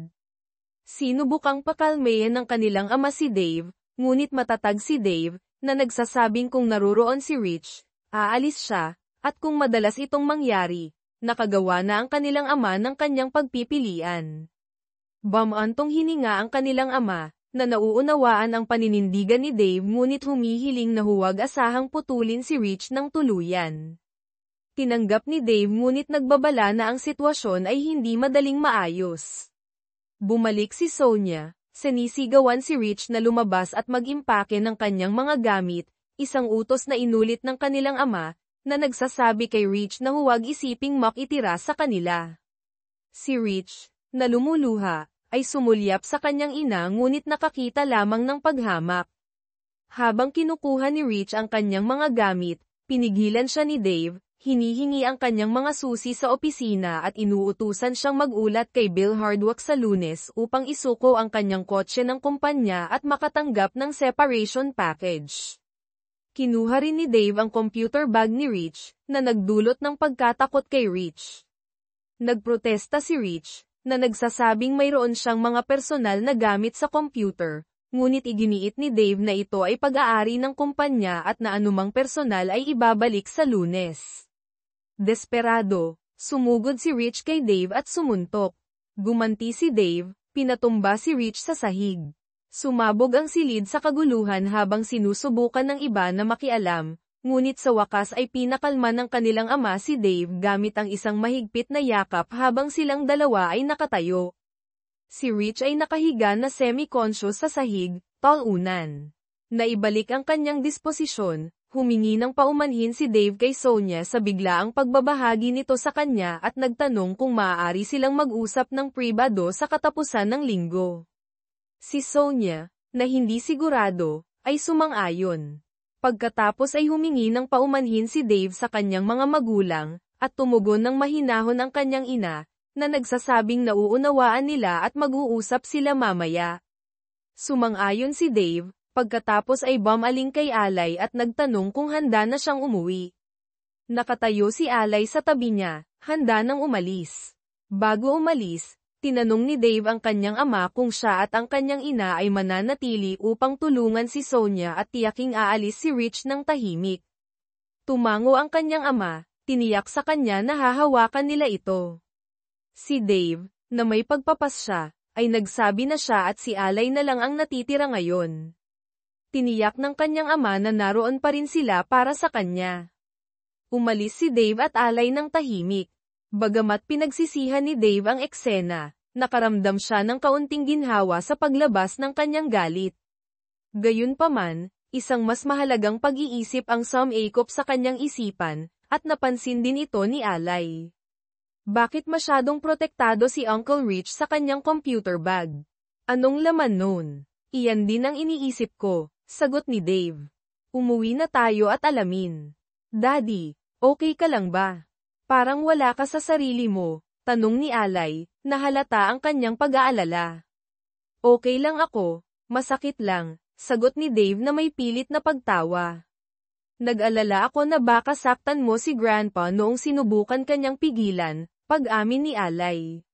Sinubukang pakalmayan ng kanilang ama si Dave, ngunit matatag si Dave, na nagsasabing kung naruroon si Rich, aalis siya, at kung madalas itong mangyari, nakagawa na ang kanilang ama ng kanyang pagpipilian. Bumantong hininga ang kanilang ama, na nauunawaan ang paninindigan ni Dave ngunit humihiling na huwag asahang putulin si Rich ng tuluyan. Tinanggap ni Dave ngunit nagbabala na ang sitwasyon ay hindi madaling maayos. Bumalik si Sonia, sinisigawan si Rich na lumabas at mag-impake ng kanyang mga gamit, isang utos na inulit ng kanilang ama, na nagsasabi kay Rich na huwag isiping makitira sa kanila. Si Rich, na lumuluha, ay sumulyap sa kanyang ina ngunit nakakita lamang ng paghamak. Habang kinukuha ni Rich ang kanyang mga gamit, Pinigilan siya ni Dave, hinihingi ang kanyang mga susi sa opisina at inuutusan siyang mag-ulat kay Bill Hardwack sa Lunes upang isuko ang kanyang kotse ng kumpanya at makatanggap ng separation package. Kinuha rin ni Dave ang computer bag ni Rich, na nagdulot ng pagkatakot kay Rich. Nagprotesta si Rich, na nagsasabing mayroon siyang mga personal na gamit sa computer, ngunit iginiit ni Dave na ito ay pag-aari ng kumpanya at na anumang personal ay ibabalik sa Lunes. Desperado, sumugod si Rich kay Dave at sumuntok. Gumanti si Dave, pinatumba si Rich sa sahig. Sumabog ang silid sa kaguluhan habang sinusubukan ng iba na makialam, ngunit sa wakas ay pinakalma ng kanilang ama si Dave gamit ang isang mahigpit na yakap habang silang dalawa ay nakatayo. Si Rich ay nakahiga na semi-conscious sa sahig, talunan. Naibalik ang kanyang disposisyon, humingi ng paumanhin si Dave kay Sonia sa biglaang pagbabahagi nito sa kanya at nagtanong kung maaari silang mag-usap ng pribado sa katapusan ng linggo. Si Sonia, na hindi sigurado, ay sumang-ayon. Pagkatapos ay humingi ng paumanhin si Dave sa kanyang mga magulang, at tumugon ng mahinahon ang kanyang ina, na nagsasabing nauunawaan nila at mag-uusap sila mamaya. Sumang-ayon si Dave, pagkatapos ay bumaling kay Alay at nagtanong kung handa na siyang umuwi. Nakatayo si Alay sa tabi niya, handa nang umalis. Bago umalis, tinanong ni Dave ang kanyang ama kung siya at ang kanyang ina ay mananatili upang tulungan si Sonia at tiyaking aalis si Rich ng tahimik. Tumango ang kanyang ama, tiniyak sa kanya na hahawakan nila ito. Si Dave, na may pagpapasya, ay nagsabi na siya at si Alay na lang ang natitira ngayon. Tiniyak ng kanyang ama na naroon pa rin sila para sa kanya. Umalis si Dave at Alay ng tahimik. Bagamat pinagsisihan ni Dave ang eksena, nakaramdam siya ng kaunting ginhawa sa paglabas ng kanyang galit. Gayunpaman, isang mas mahalagang pag-iisip ang sumakop sa kanyang isipan, at napansin din ito ni Alay. Bakit masyadong protektado si Uncle Rich sa kanyang computer bag? Anong laman nun? Iyan din ang iniisip ko, sagot ni Dave. Umuwi na tayo at alamin. Daddy, okay ka lang ba? Parang wala ka sa sarili mo, tanong ni Alay, na halata ang kanyang pag-aalala. Okay lang ako, masakit lang, sagot ni Dave na may pilit na pagtawa. Nag-alala ako na baka saktan mo si Grandpa noong sinubukan kanyang pigilan, pag-amin ni Alay.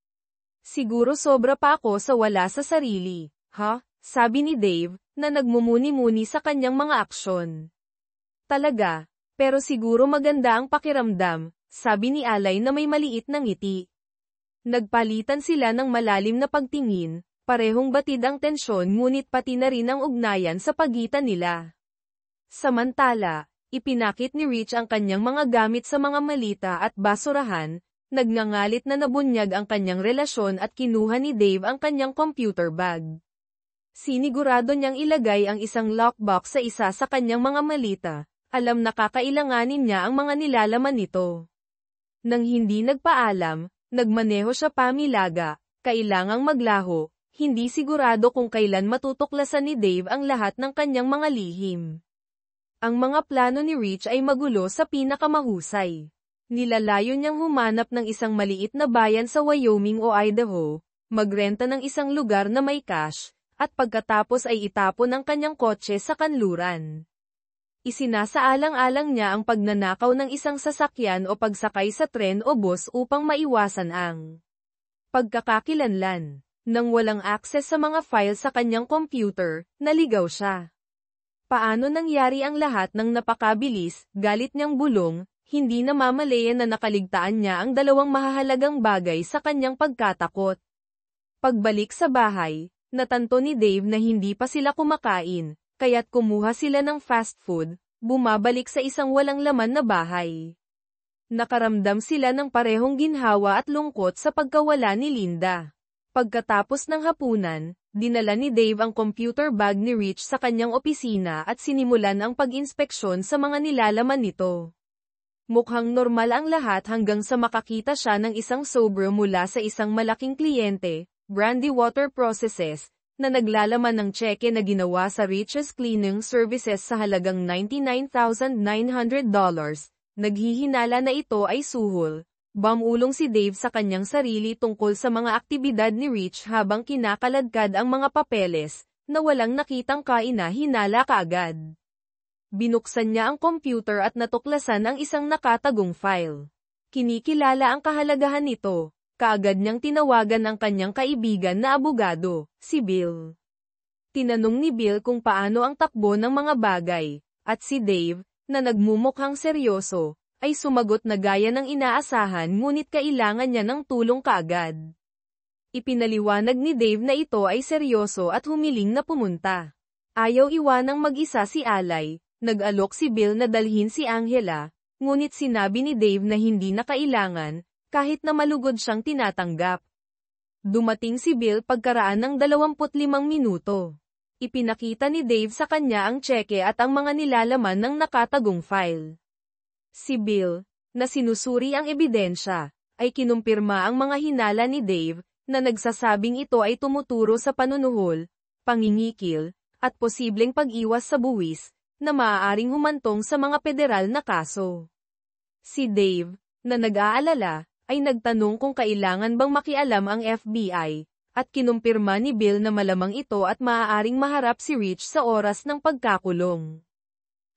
Siguro sobra pa ako sa wala sa sarili, ha? Sabi ni Dave, na nagmumuni-muni sa kanyang mga aksyon. Talaga, pero siguro maganda ang pakiramdam, sabi ni Alay na may maliit na ngiti. Nagpalitan sila ng malalim na pagtingin, parehong batid ang tensyon ngunit pati na rin ang ugnayan sa pagitan nila. Samantala, ipinakit ni Rich ang kanyang mga gamit sa mga malita at basurahan, nagngangalit na nabunyag ang kanyang relasyon at kinuha ni Dave ang kanyang computer bag. Sinigurado niyang ilagay ang isang lockbox sa isa sa kanyang mga malita, alam na kakailanganin niya ang mga nilalaman nito. Nang hindi nagpaalam, nagmaneho siya pamilaga, kailangang maglaho, hindi sigurado kung kailan matutuklasan ni Dave ang lahat ng kanyang mga lihim. Ang mga plano ni Rich ay magulo sa pinakamahusay. Nilalayo niyang humanap ng isang maliit na bayan sa Wyoming o Idaho, magrenta ng isang lugar na may cash, at pagkatapos ay itapon ang kanyang kotse sa kanluran. Isinasaalang-alang niya ang pagnanakaw ng isang sasakyan o pagsakay sa tren o bus upang maiwasan ang pagkakakilanlan. Nang walang access sa mga files sa kanyang computer, naligaw siya. Paano nangyari ang lahat ng napakabilis, galit niyang bulong, hindi namamalayan na nakaligtaan niya ang dalawang mahahalagang bagay sa kanyang pagkatakot. Pagbalik sa bahay, natanto ni Dave na hindi pa sila kumakain, kaya't kumuha sila ng fast food, bumabalik sa isang walang laman na bahay. Nakaramdam sila ng parehong ginhawa at lungkot sa pagkawala ni Linda. Pagkatapos ng hapunan, dinala ni Dave ang computer bag ni Rich sa kanyang opisina at sinimulan ang pag-inspeksyon sa mga nilalaman nito. Mukhang normal ang lahat hanggang sa makakita siya ng isang sobre mula sa isang malaking kliyente, Brandy Water Processes, na naglalaman ng tseke na ginawa sa Rich's Cleaning Services sa halagang $99,900, naghihinala na ito ay suhol. Bumulong si Dave sa kanyang sarili tungkol sa mga aktibidad ni Rich habang kinakaladkad ang mga papeles, na walang nakitang kaina-hinala kaagad. Binuksan niya ang computer at natuklasan ang isang nakatagong file. Kinikilala ang kahalagahan nito. Kaagad niyang tinawagan ang kanyang kaibigan na abogado, si Bill. Tinanong ni Bill kung paano ang takbo ng mga bagay, at si Dave, na nagmumukhang seryoso, ay sumagot na gaya ng inaasahan ngunit kailangan niya ng tulong kaagad. Ipinaliwanag ni Dave na ito ay seryoso at humiling na pumunta. Ayaw iwanang mag-isa si Alay, nag-alok si Bill na dalhin si Angela, ngunit sinabi ni Dave na hindi na kailangan, kahit na malugod siyang tinatanggap. Dumating si Bill pagkaraan ng 25 minuto. Ipinakita ni Dave sa kanya ang tseke at ang mga nilalaman ng nakatagong file. Si Bill, na sinusuri ang ebidensya, ay kinumpirma ang mga hinala ni Dave, na nagsasabing ito ay tumuturo sa panunuhol, pangingikil, at posibleng pag-iwas sa buwis, na maaaring humantong sa mga federal na kaso. Si Dave, na nag-aalala, ay nagtanong kung kailangan bang makialam ang FBI, at kinumpirma ni Bill na malamang ito at maaaring maharap si Rich sa oras ng pagkakulong.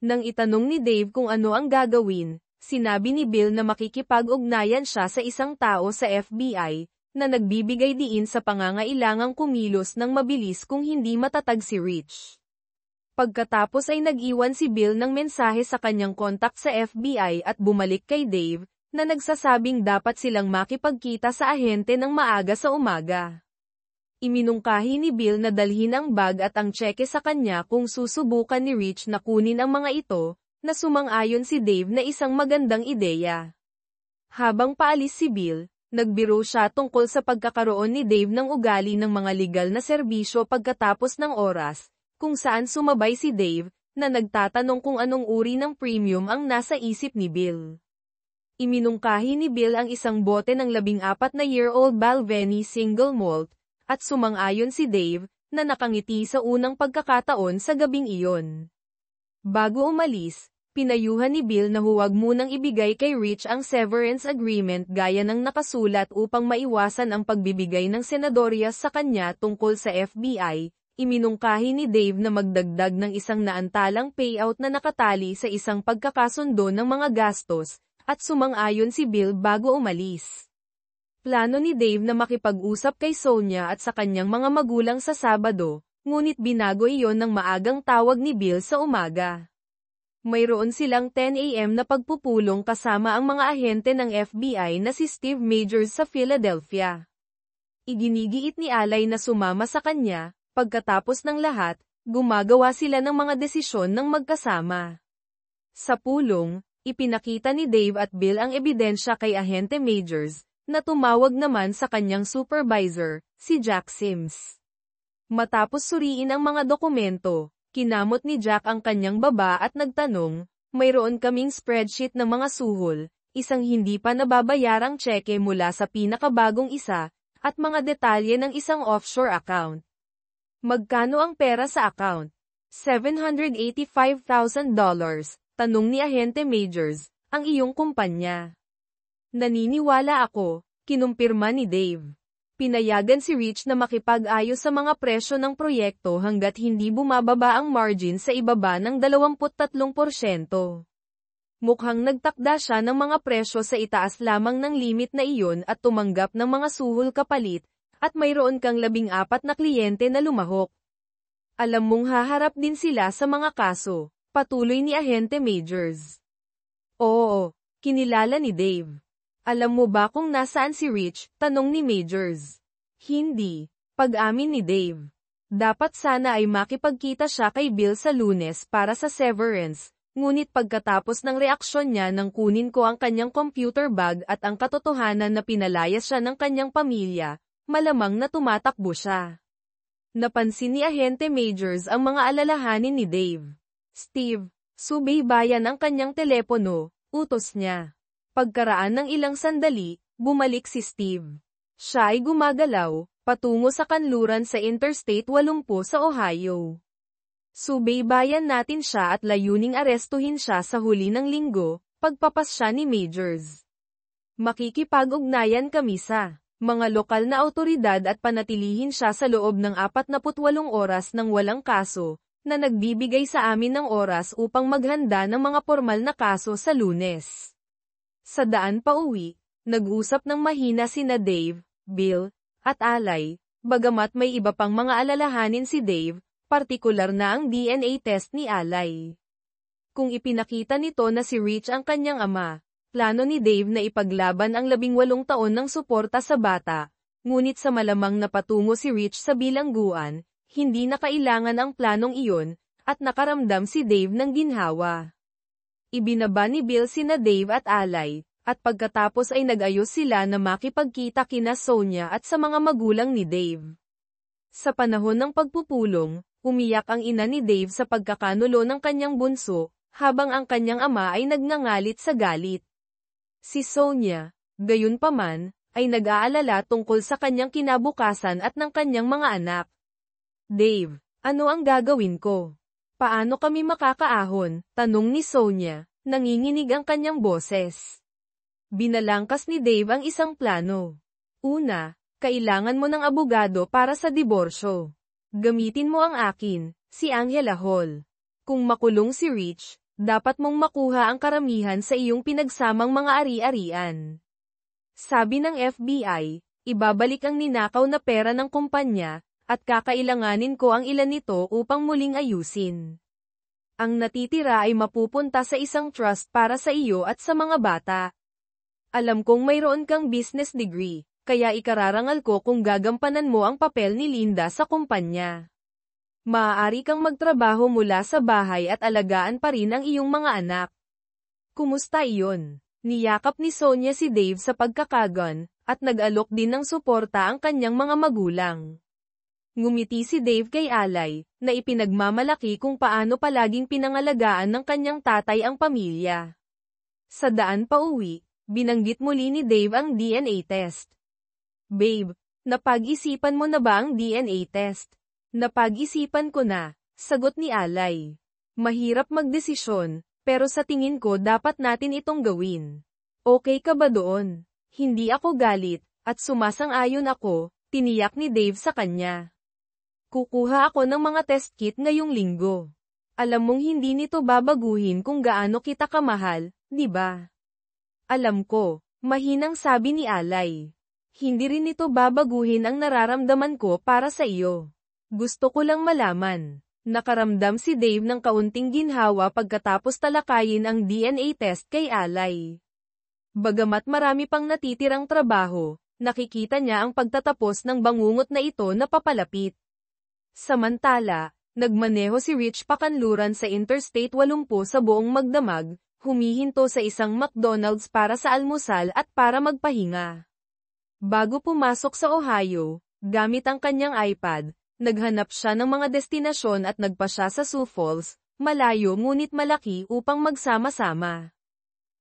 Nang itanong ni Dave kung ano ang gagawin, sinabi ni Bill na makikipag-ugnayan siya sa isang tao sa FBI, na nagbibigay diin sa pangangailangang kumilos ng mabilis kung hindi matatag si Rich. Pagkatapos ay nag-iwan si Bill ng mensahe sa kanyang kontak sa FBI at bumalik kay Dave, na nagsasabing dapat silang makipagkita sa ahente ng maaga sa umaga. Iminungkahi ni Bill na dalhin ang bag at ang tseke sa kanya kung susubukan ni Rich na kunin ang mga ito, na sumang-ayon si Dave na isang magandang ideya. Habang paalis si Bill, nagbiro siya tungkol sa pagkakaroon ni Dave ng ugali ng mga legal na serbisyo pagkatapos ng oras, kung saan sumabay si Dave, na nagtatanong kung anong uri ng premium ang nasa isip ni Bill. Iminungkahi ni Bill ang isang bote ng 14-year-old Balvenie single malt, at sumang-ayon si Dave, na nakangiti sa unang pagkakataon sa gabing iyon. Bago umalis, pinayuhan ni Bill na huwag munang ibigay kay Rich ang severance agreement gaya ng nakasulat upang maiwasan ang pagbibigay ng senadoryas sa kanya tungkol sa FBI. Iminungkahi ni Dave na magdagdag ng isang naantalang payout na nakatali sa isang pagkakasundo ng mga gastos, at sumang-ayon si Bill bago umalis. Plano ni Dave na makipag-usap kay Sonia at sa kanyang mga magulang sa Sabado, ngunit binago iyon ng maagang tawag ni Bill sa umaga. Mayroon silang 10 a.m. na pagpupulong kasama ang mga ahente ng FBI na si Steve Majors sa Philadelphia. Iginigiit ni Alay na sumama sa kanya, pagkatapos ng lahat, gumagawa sila ng mga desisyon ng magkasama. Sa pulong, ipinakita ni Dave at Bill ang ebidensya kay Ahente Majors, na tumawag naman sa kanyang supervisor, si Jack Sims. Matapos suriin ang mga dokumento, kinamot ni Jack ang kanyang baba at nagtanong, mayroon kaming spreadsheet ng mga suhol, isang hindi pa nababayarang tseke mula sa pinakabagong isa, at mga detalye ng isang offshore account. Magkano ang pera sa account? $785,000, tanong ni Ahente Majors, ang iyong kumpanya. Naniniwala ako, kinumpirma ni Dave. Pinayagan si Rich na makipag-ayos sa mga presyo ng proyekto hanggat hindi bumababa ang margin sa ibaba ng 23%. Mukhang nagtakda siya ng mga presyo sa itaas lamang ng limit na iyon at tumanggap ng mga suhol kapalit, at mayroon kang 14 na kliyente na lumahok. Alam mong haharap din sila sa mga kaso, patuloy ni Ahente Majors. Oo, kinilala ni Dave. Alam mo ba kung nasaan si Rich? Tanong ni Majors. Hindi, pag-amin ni Dave. Dapat sana ay makipagkita siya kay Bill sa Lunes para sa severance, ngunit pagkatapos ng reaksyon niya nang kunin ko ang kanyang computer bag at ang katotohanan na pinalayas siya ng kanyang pamilya, malamang na tumatakbo siya. Napansin ni Ahente Majors ang mga alalahanin ni Dave. Steve, subaybayan ang kanyang telepono, utos niya. Pagkaraan ng ilang sandali, bumalik si Steve. Siya ay gumagalaw, patungo sa kanluran sa Interstate 80 sa Ohio. Subaybayan natin siya at layuning arestuhin siya sa huli ng linggo, pagpapasya ni Majors. Makikipag-ugnayan kami sa mga lokal na awtoridad at panatilihin siya sa loob ng 48 oras ng walang kaso, na nagbibigay sa amin ng oras upang maghanda ng mga formal na kaso sa Lunes. Sa daan pa uwi, nag-usap ng mahina sina Dave, Bill, at Alay, bagamat may iba pang mga alalahanin si Dave, partikular na ang DNA test ni Alay. Kung ipinakita nito na si Rich ang kanyang ama, plano ni Dave na ipaglaban ang 18 taon ng suporta sa bata, ngunit sa malamang na patungo si Rich sa bilangguan, hindi na kailangan ang planong iyon, at nakaramdam si Dave ng ginhawa. Ibinaba ni Bill sina Dave at Alay, at pagkatapos ay nag-ayos sila na makipagkita kina Sonia at sa mga magulang ni Dave. Sa panahon ng pagpupulong, umiyak ang ina ni Dave sa pagkakanulo ng kanyang bunso, habang ang kanyang ama ay nagngangalit sa galit. Si Sonia, gayunpaman, ay nag-aalala tungkol sa kanyang kinabukasan at ng kanyang mga anak. Dave, ano ang gagawin ko? Paano kami makakaahon? Tanong ni Sonia, nanginginig ang kanyang boses. Binalangkas ni Dave ang isang plano. Una, kailangan mo ng abogado para sa diborsyo. Gamitin mo ang akin, si Angela Hall. Kung makulong si Rich, dapat mong makuha ang karamihan sa iyong pinagsamang mga ari-arian. Sabi ng FBI, ibabalik ang ninakaw na pera ng kumpanya, at kakailanganin ko ang ilan nito upang muling ayusin. Ang natitira ay mapupunta sa isang trust para sa iyo at sa mga bata. Alam kong mayroon kang business degree, kaya ikararangal ko kung gagampanan mo ang papel ni Linda sa kumpanya. Maaari kang magtrabaho mula sa bahay at alagaan pa rin ang iyong mga anak. Kumusta iyon? Niyakap ni Sonia si Dave sa pagkakagan, at nag-alok din ng suporta ang kanyang mga magulang. Ngumiti si Dave kay Alay, na ipinagmamalaki kung paano palaging pinangalagaan ng kanyang tatay ang pamilya. Sa daan pa uwi, binanggit muli ni Dave ang DNA test. Babe, napag-isipan mo na ba ang DNA test? Napag-isipan ko na, sagot ni Alay. Mahirap magdesisyon, pero sa tingin ko dapat natin itong gawin. Okay ka ba doon? Hindi ako galit, at sumasang-ayon ako, tiniyak ni Dave sa kanya. Kukuha ako ng mga test kit ngayong linggo. Alam mong hindi nito babaguhin kung gaano kita kamahal, di ba? Alam ko, mahinang sabi ni Alay. Hindi rin ito babaguhin ang nararamdaman ko para sa iyo. Gusto ko lang malaman. Nakaramdam si Dave ng kaunting ginhawa pagkatapos talakayin ang DNA test kay Alay. Bagamat marami pang natitirang trabaho, nakikita niya ang pagtatapos ng bangungot na ito na papalapit. Samantala, nagmaneho si Rich pakanluran sa Interstate 80 sa buong magdamag, humihinto sa isang McDonald's para sa almusal at para magpahinga. Bago pumasok sa Ohio, gamit ang kanyang iPad, naghanap siya ng mga destinasyon at nagpa siya sa Sioux Falls, malayo ngunit malaki upang magsama-sama.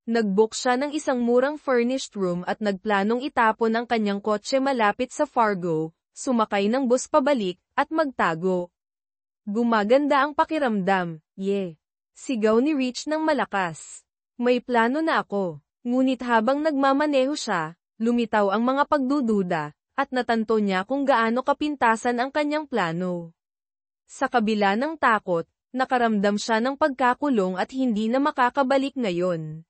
Nag-book siya ng isang murang furnished room at nagplanong itapon ang kanyang kotse malapit sa Fargo, sumakay ng bus pabalik, at magtago. Gumaganda ang pakiramdam, yeah. Sigaw ni Rich ng malakas. May plano na ako. Ngunit habang nagmamaneho siya, lumitaw ang mga pagdududa, at natanto niya kung gaano kapintasan ang kanyang plano. Sa kabila ng takot, nakaramdam siya ng pagkakulong at hindi na makakabalik ngayon.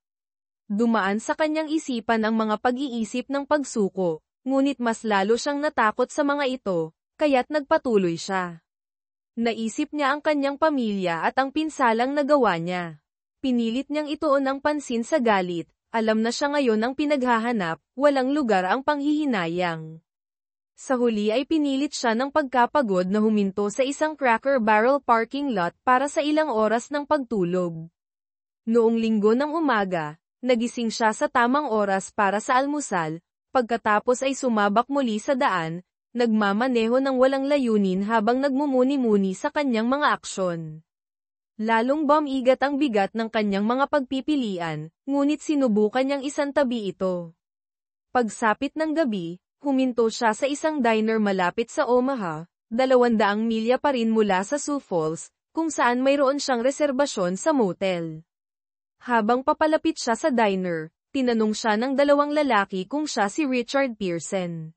Dumaan sa kanyang isipan ang mga pag-iisip ng pagsuko, ngunit mas lalo siyang natakot sa mga ito, kaya't nagpatuloy siya. Naisip niya ang kanyang pamilya at ang pinsalang nagawa niya. Pinilit niyang ituon ang pansin sa galit, alam na siya ngayon ang pinaghahanap, walang lugar ang panghihinayang. Sa huli ay pinilit siya ng pagkapagod na huminto sa isang Cracker Barrel parking lot para sa ilang oras ng pagtulog. Noong linggo ng umaga, nagising siya sa tamang oras para sa almusal, pagkatapos ay sumabak muli sa daan, nagmamaneho ng walang layunin habang nagmumuni-muni sa kanyang mga aksyon. Lalong bumigat ang bigat ng kanyang mga pagpipilian, ngunit sinubukan niyang isantabi ito. Pagsapit ng gabi, huminto siya sa isang diner malapit sa Omaha, 200 milya pa rin mula sa Sioux Falls, kung saan mayroon siyang reserbasyon sa motel. Habang papalapit siya sa diner, tinanong siya ng dalawang lalaki kung siya si Richard Pearson.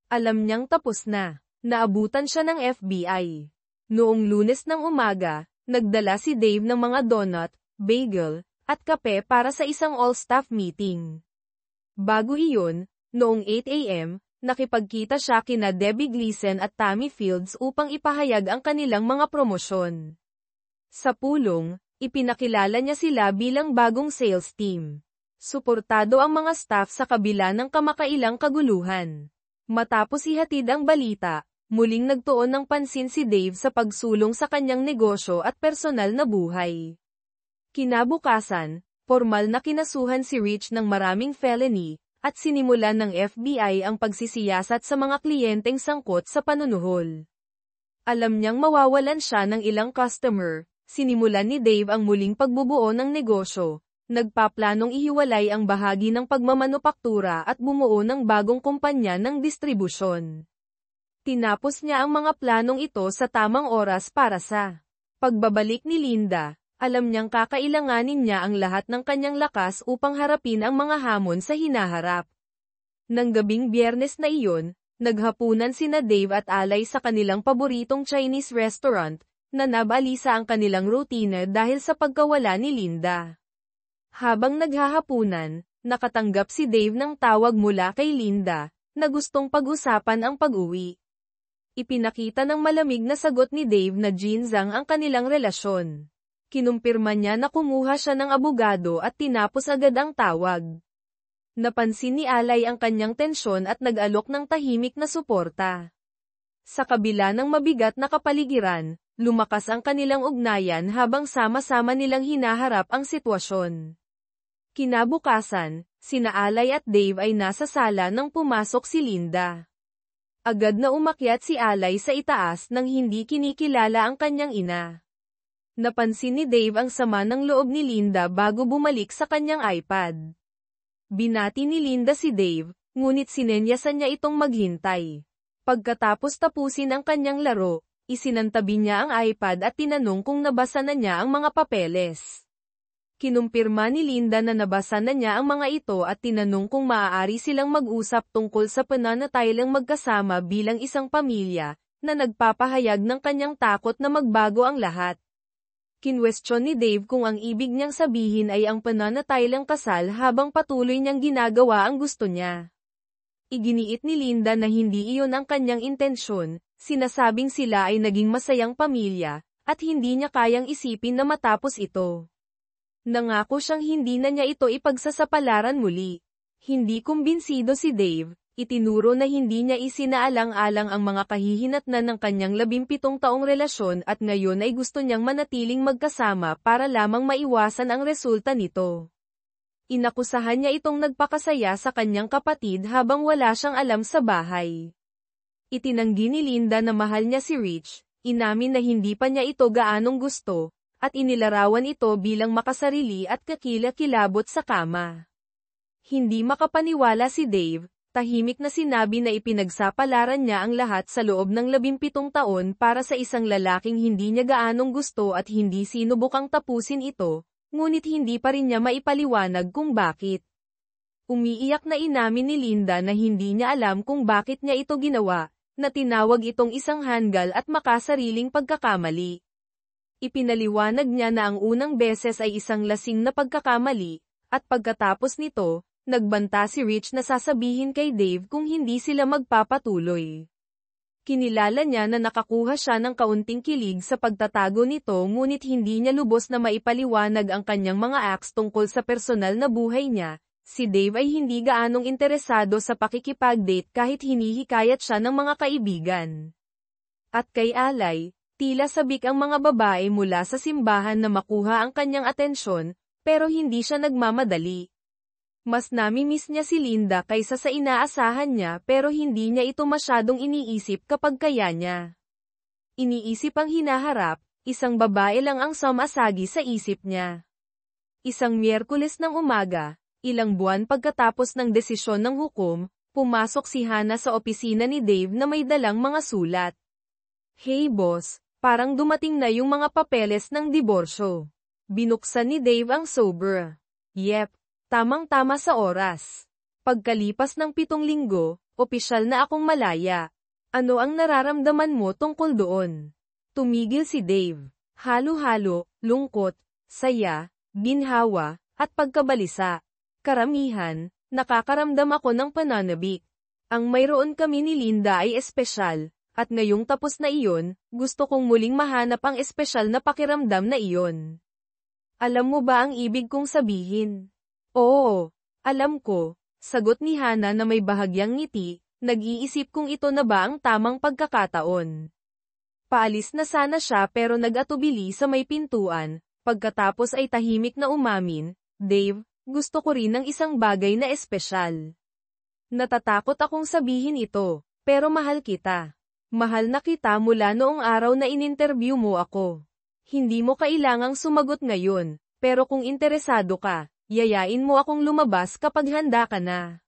Alam niyang tapos na. Naabutan siya ng FBI. Noong Lunes ng umaga, nagdala si Dave ng mga donut, bagel, at kape para sa isang all-staff meeting. Bago iyon, noong 8 a.m., nakipagkita siya kina Debbie Gleason at Tammy Fields upang ipahayag ang kanilang mga promosyon. Sa pulong, ipinakilala niya sila bilang bagong sales team. Suportado ang mga staff sa kabila ng kamakailang kaguluhan. Matapos ihatid ang balita, muling nagtuon ng pansin si Dave sa pagsulong sa kanyang negosyo at personal na buhay. Kinabukasan, formal na kinasuhan si Rich ng maraming felony, at sinimulan ng FBI ang pagsisiyasat sa mga kliyenteng sangkot sa panunuhol. Alam niyang mawawalan siya ng ilang customer, sinimulan ni Dave ang muling pagbubuo ng negosyo. Nagpaplanong ihiwalay ang bahagi ng pagmamanupaktura at bumuo ng bagong kumpanya ng distribusyon. Tinapos niya ang mga planong ito sa tamang oras para sa pagbabalik ni Linda. Alam niyang kakailanganin niya ang lahat ng kanyang lakas upang harapin ang mga hamon sa hinaharap. Nang gabing Biyernes na iyon, naghapunan sina Dave at Alay sa kanilang paboritong Chinese restaurant, na nabalisa ang kanilang routine dahil sa pagkawala ni Linda. Habang naghahapunan, nakatanggap si Dave ng tawag mula kay Linda, na gustong pag-usapan ang pag-uwi. Ipinakita ng malamig na sagot ni Dave na ginsang ang kanilang relasyon. Kinumpirma niya na kumuha siya ng abogado at tinapos agad ang tawag. Napansin ni Alay ang kanyang tensyon at nag-alok ng tahimik na suporta. Sa kabila ng mabigat na kapaligiran, lumakas ang kanilang ugnayan habang sama-sama nilang hinaharap ang sitwasyon. Kinabukasan, sina Alay at Dave ay nasa sala nang pumasok si Linda. Agad na umakyat si Alay sa itaas nang hindi kinikilala ang kanyang ina. Napansin ni Dave ang sama ng loob ni Linda bago bumalik sa kanyang iPad. Binati ni Linda si Dave, ngunit sinenyasan niya itong maghintay. Pagkatapos tapusin ang kanyang laro, isinantabi niya ang iPad at tinanong kung nabasa na niya ang mga papeles. Kinumpirma ni Linda na nabasa na niya ang mga ito at tinanong kung maaari silang mag-usap tungkol sa pananatiling magkasama bilang isang pamilya, na nagpapahayag ng kanyang takot na magbago ang lahat. Kinwestiyon ni Dave kung ang ibig niyang sabihin ay ang pananatiling kasal habang patuloy niyang ginagawa ang gusto niya. Iginiit ni Linda na hindi iyon ang kanyang intensyon, sinasabing sila ay naging masayang pamilya, at hindi niya kayang isipin na matapos ito. Nangako siyang hindi na niya ito ipagsasapalaran muli. Hindi kumbinsido si Dave, itinuro na hindi niya isinaalang-alang ang mga kahihinatnan ng kanyang 17 taong relasyon at ngayon ay gusto niyang manatiling magkasama para lamang maiwasan ang resulta nito. Inakusahan niya itong nagpakasaya sa kanyang kapatid habang wala siyang alam sa bahay. Itinanggi ni Linda na mahal niya si Rich, inamin na hindi pa niya ito gaanong gusto, at inilarawan ito bilang makasarili at kakilakilabot sa kama. Hindi makapaniwala si Dave, tahimik na sinabi na ipinagsapalaran niya ang lahat sa loob ng 17 taon para sa isang lalaking hindi niya gaanong gusto at hindi sinubukang tapusin ito, ngunit hindi pa rin niya maipaliwanag kung bakit. Umiiyak na inamin ni Linda na hindi niya alam kung bakit niya ito ginawa, na tinawag itong isang hanggal at makasariling pagkakamali. Ipinaliwanag niya na ang unang beses ay isang lasing na pagkakamali, at pagkatapos nito, nagbanta si Rich na sasabihin kay Dave kung hindi sila magpapatuloy. Kinilala niya na nakakuha siya ng kaunting kilig sa pagtatago nito ngunit hindi niya lubos na maipaliwanag ang kanyang mga acts tungkol sa personal na buhay niya. Si Dave ay hindi gaanong interesado sa pakikipag-date kahit hinihikayat siya ng mga kaibigan. At kay Alay, tila sabik ang mga babae mula sa simbahan na makuha ang kanyang atensyon, pero hindi siya nagmamadali. Mas nami-miss niya si Linda kaysa sa inaasahan niya pero hindi niya ito masyadong iniisip kapag kaya niya. Iniisip ang hinaharap, isang babae lang ang sumasagi sa isip niya. Isang Miyerkules ng umaga, ilang buwan pagkatapos ng desisyon ng hukom, Pumasok si Hana sa opisina ni Dave na may dalang mga sulat. "Hey boss, parang dumating na yung mga papeles ng diborsyo." Binuksan ni Dave ang sobra. "Yep, tamang-tama sa oras." Pagkalipas ng 7 linggo, opisyal na akong malaya. "Ano ang nararamdaman mo tungkol doon?" Tumigil si Dave. Halo-halo, lungkot, saya, ginhawa, at pagkabalisa. Karamihan, nakakaramdam ako ng pananabik. Ang mayroon kami ni Linda ay espesyal, at ngayong tapos na iyon, gusto kong muling mahanap ang espesyal na pakiramdam na iyon. Alam mo ba ang ibig kong sabihin? Oo, alam ko, sagot ni Hana na may bahagyang ngiti, nag-iisip kung ito na ba ang tamang pagkakataon. Paalis na sana siya pero nag-atubili sa may pintuan, pagkatapos ay tahimik na umamin, "Dave, gusto ko rin ng isang bagay na espesyal. Natatakot akong sabihin ito, pero mahal kita. Mahal na kita mula noong araw na ininterview mo ako. Hindi mo kailangang sumagot ngayon, pero kung interesado ka, yayain mo akong lumabas kapag handa ka na."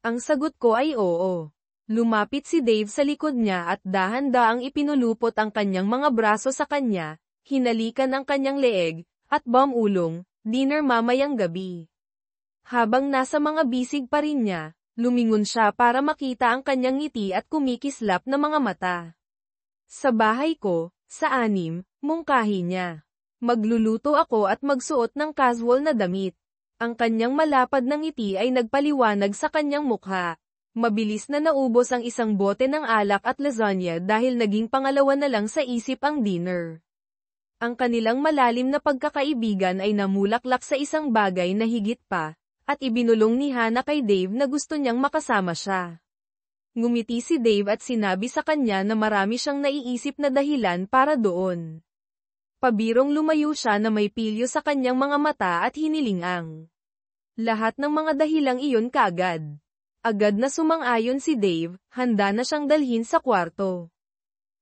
Ang sagot ko ay oo. Lumapit si Dave sa likod niya at dahan-daang ipinulupot ang kanyang mga braso sa kanya, hinalikan ang kanyang leeg, at bumulong, "Dinner mamayang gabi." Habang nasa mga bisig pa rin niya, lumingon siya para makita ang kanyang ngiti at kumikislap na mga mata. "Sa bahay ko, sa 6, mungkahi niya. Magluluto ako at magsuot ng casual na damit." Ang kanyang malapad na ngiti ay nagpaliwanag sa kanyang mukha. Mabilis na naubos ang isang bote ng alak at lasagna dahil naging pangalawa na lang sa isip ang dinner. Ang kanilang malalim na pagkakaibigan ay namulaklak sa isang bagay na higit pa, at ibinulong ni Hana kay Dave na gusto niyang makasama siya. Ngumiti si Dave at sinabi sa kanya na marami siyang naiisip na dahilan para doon. Pabirong lumayo siya na may pilyo sa kanyang mga mata at hinilingang. Lahat ng mga dahilang iyon kaagad. Agad na sumang-ayon si Dave, handa na siyang dalhin sa kwarto.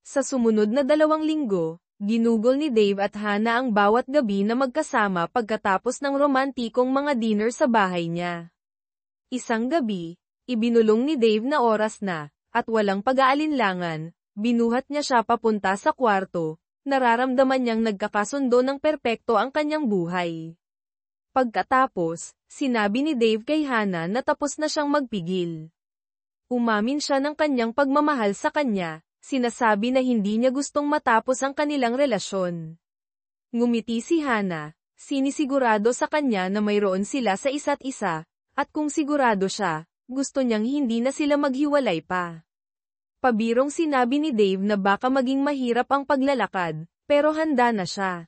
Sa sumunod na 2 linggo, ginugol ni Dave at Hana ang bawat gabi na magkasama pagkatapos ng romantikong mga dinner sa bahay niya. Isang gabi, ibinulong ni Dave na oras na, at walang pag-aalinlangan, binuhat niya siya papunta sa kwarto, nararamdaman niyang nagkakasundo ng perpekto ang kanyang buhay. Pagkatapos, sinabi ni Dave kay Hana na tapos na siyang magpigil. Umamin siya ng kanyang pagmamahal sa kanya, sinasabi na hindi niya gustong matapos ang kanilang relasyon. Ngumiti si Hana, sinisigurado sa kanya na mayroon sila sa isa't isa, at kung sigurado siya, gusto niyang hindi na sila maghiwalay pa. Pabirong sinabi ni Dave na baka maging mahirap ang paglalakad, pero handa na siya.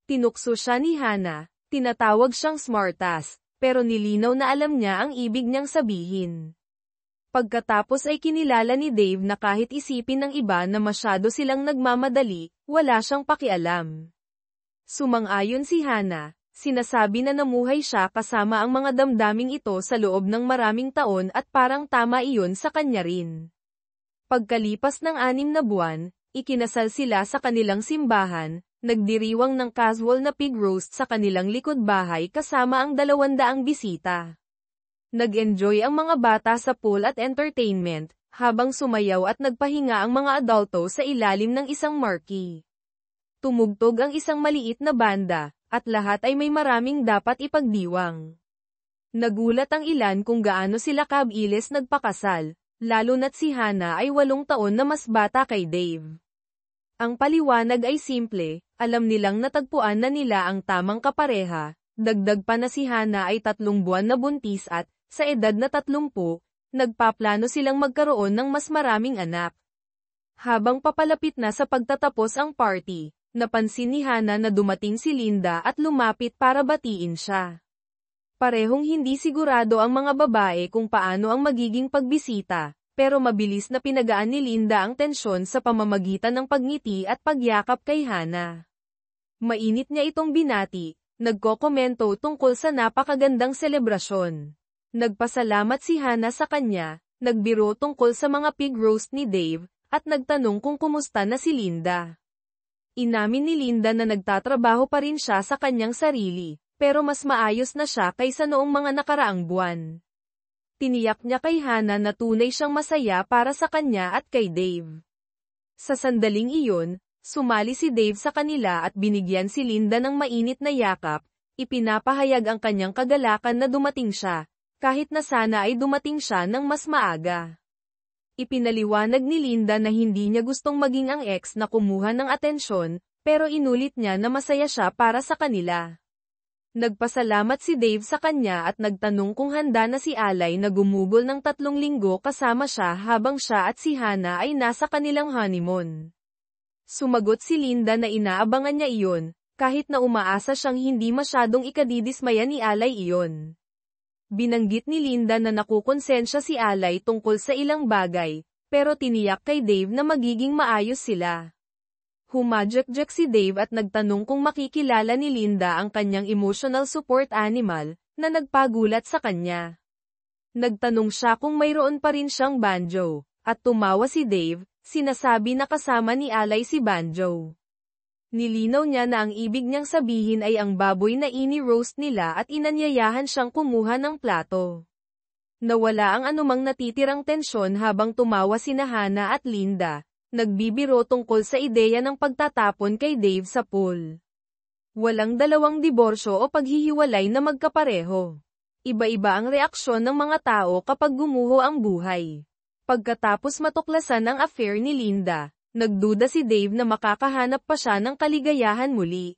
Tinukso siya ni Hana. Tinatawag siyang smartass, pero nilinaw na alam niya ang ibig niyang sabihin. Pagkatapos ay kinilala ni Dave na kahit isipin ng iba na masyado silang nagmamadali, wala siyang pakialam. Sumang-ayon si Hana, sinasabi na namuhay siya kasama ang mga damdaming ito sa loob ng maraming taon at parang tama iyon sa kanya rin. Pagkalipas ng 6 na buwan, ikinasal sila sa kanilang simbahan. Nagdiriwang ng casual na pig roast sa kanilang likod bahay kasama ang 200 bisita. Nag-enjoy ang mga bata sa pool at entertainment, habang sumayaw at nagpahinga ang mga adulto sa ilalim ng isang marquee. Tumugtog ang isang maliit na banda, at lahat ay may maraming dapat ipagdiwang. Nagulat ang ilan kung gaano sila kabilis nagpakasal, lalo na't si Hana ay 8 taon na mas bata kay Dave. Ang paliwanag ay simple, alam nilang natagpuan na nila ang tamang kapareha, dagdag pa na si Hana ay 3 buwan na buntis at, sa edad na 30, nagpaplano silang magkaroon ng mas maraming anak. Habang papalapit na sa pagtatapos ang party, napansin ni Hana na dumating si Linda at lumapit para batiin siya. Parehong hindi sigurado ang mga babae kung paano ang magiging pagbisita. Pero mabilis na pinagaan ni Linda ang tensyon sa pamamagitan ng pagngiti at pagyakap kay Hana. Mainit niya itong binati, nagkokomento tungkol sa napakagandang selebrasyon. Nagpasalamat si Hana sa kanya, nagbiro tungkol sa mga pig roast ni Dave, at nagtanong kung kumusta na si Linda. Inamin ni Linda na nagtatrabaho pa rin siya sa kanyang sarili, pero mas maayos na siya kaysa noong mga nakaraang buwan. Tiniyak niya kay Hannah na tunay siyang masaya para sa kanya at kay Dave. Sa sandaling iyon, sumali si Dave sa kanila at binigyan si Linda ng mainit na yakap, ipinapahayag ang kanyang kagalakan na dumating siya, kahit na sana ay dumating siya ng mas maaga. Ipinaliwanag ni Linda na hindi niya gustong maging ang ex na kumuha ng atensyon, pero inulit niya na masaya siya para sa kanila. Nagpasalamat si Dave sa kanya at nagtanong kung handa na si Alay na gumugol ng 3 linggo kasama siya habang siya at si Hannah ay nasa kanilang honeymoon. Sumagot si Linda na inaabangan niya iyon, kahit na umaasa siyang hindi masyadong ikadidismaya ni Alay iyon. Binanggit ni Linda na nakukonsensya si Alay tungkol sa ilang bagay, pero tiniyak kay Dave na magiging maayos sila. Humajek-jek si Dave at nagtanong kung makikilala ni Linda ang kanyang emotional support animal, na nagpagulat sa kanya. Nagtanong siya kung mayroon pa rin siyang banjo, at tumawa si Dave, sinasabi na kasama ni Alay si banjo. Nilinaw niya na ang ibig niyang sabihin ay ang baboy na ini-roast nila at inanyayahan siyang kumuha ng plato. Nawala ang anumang natitirang tensyon habang tumawa sina Hannah at Linda. Nagbibiro tungkol sa ideya ng pagtatapon kay Dave sa pool. Walang dalawang diborsyo o paghihiwalay na magkapareho. Iba-iba ang reaksyon ng mga tao kapag gumuho ang buhay. Pagkatapos matuklasan ang affair ni Linda, nagduda si Dave na makakahanap pa siya ng kaligayahan muli.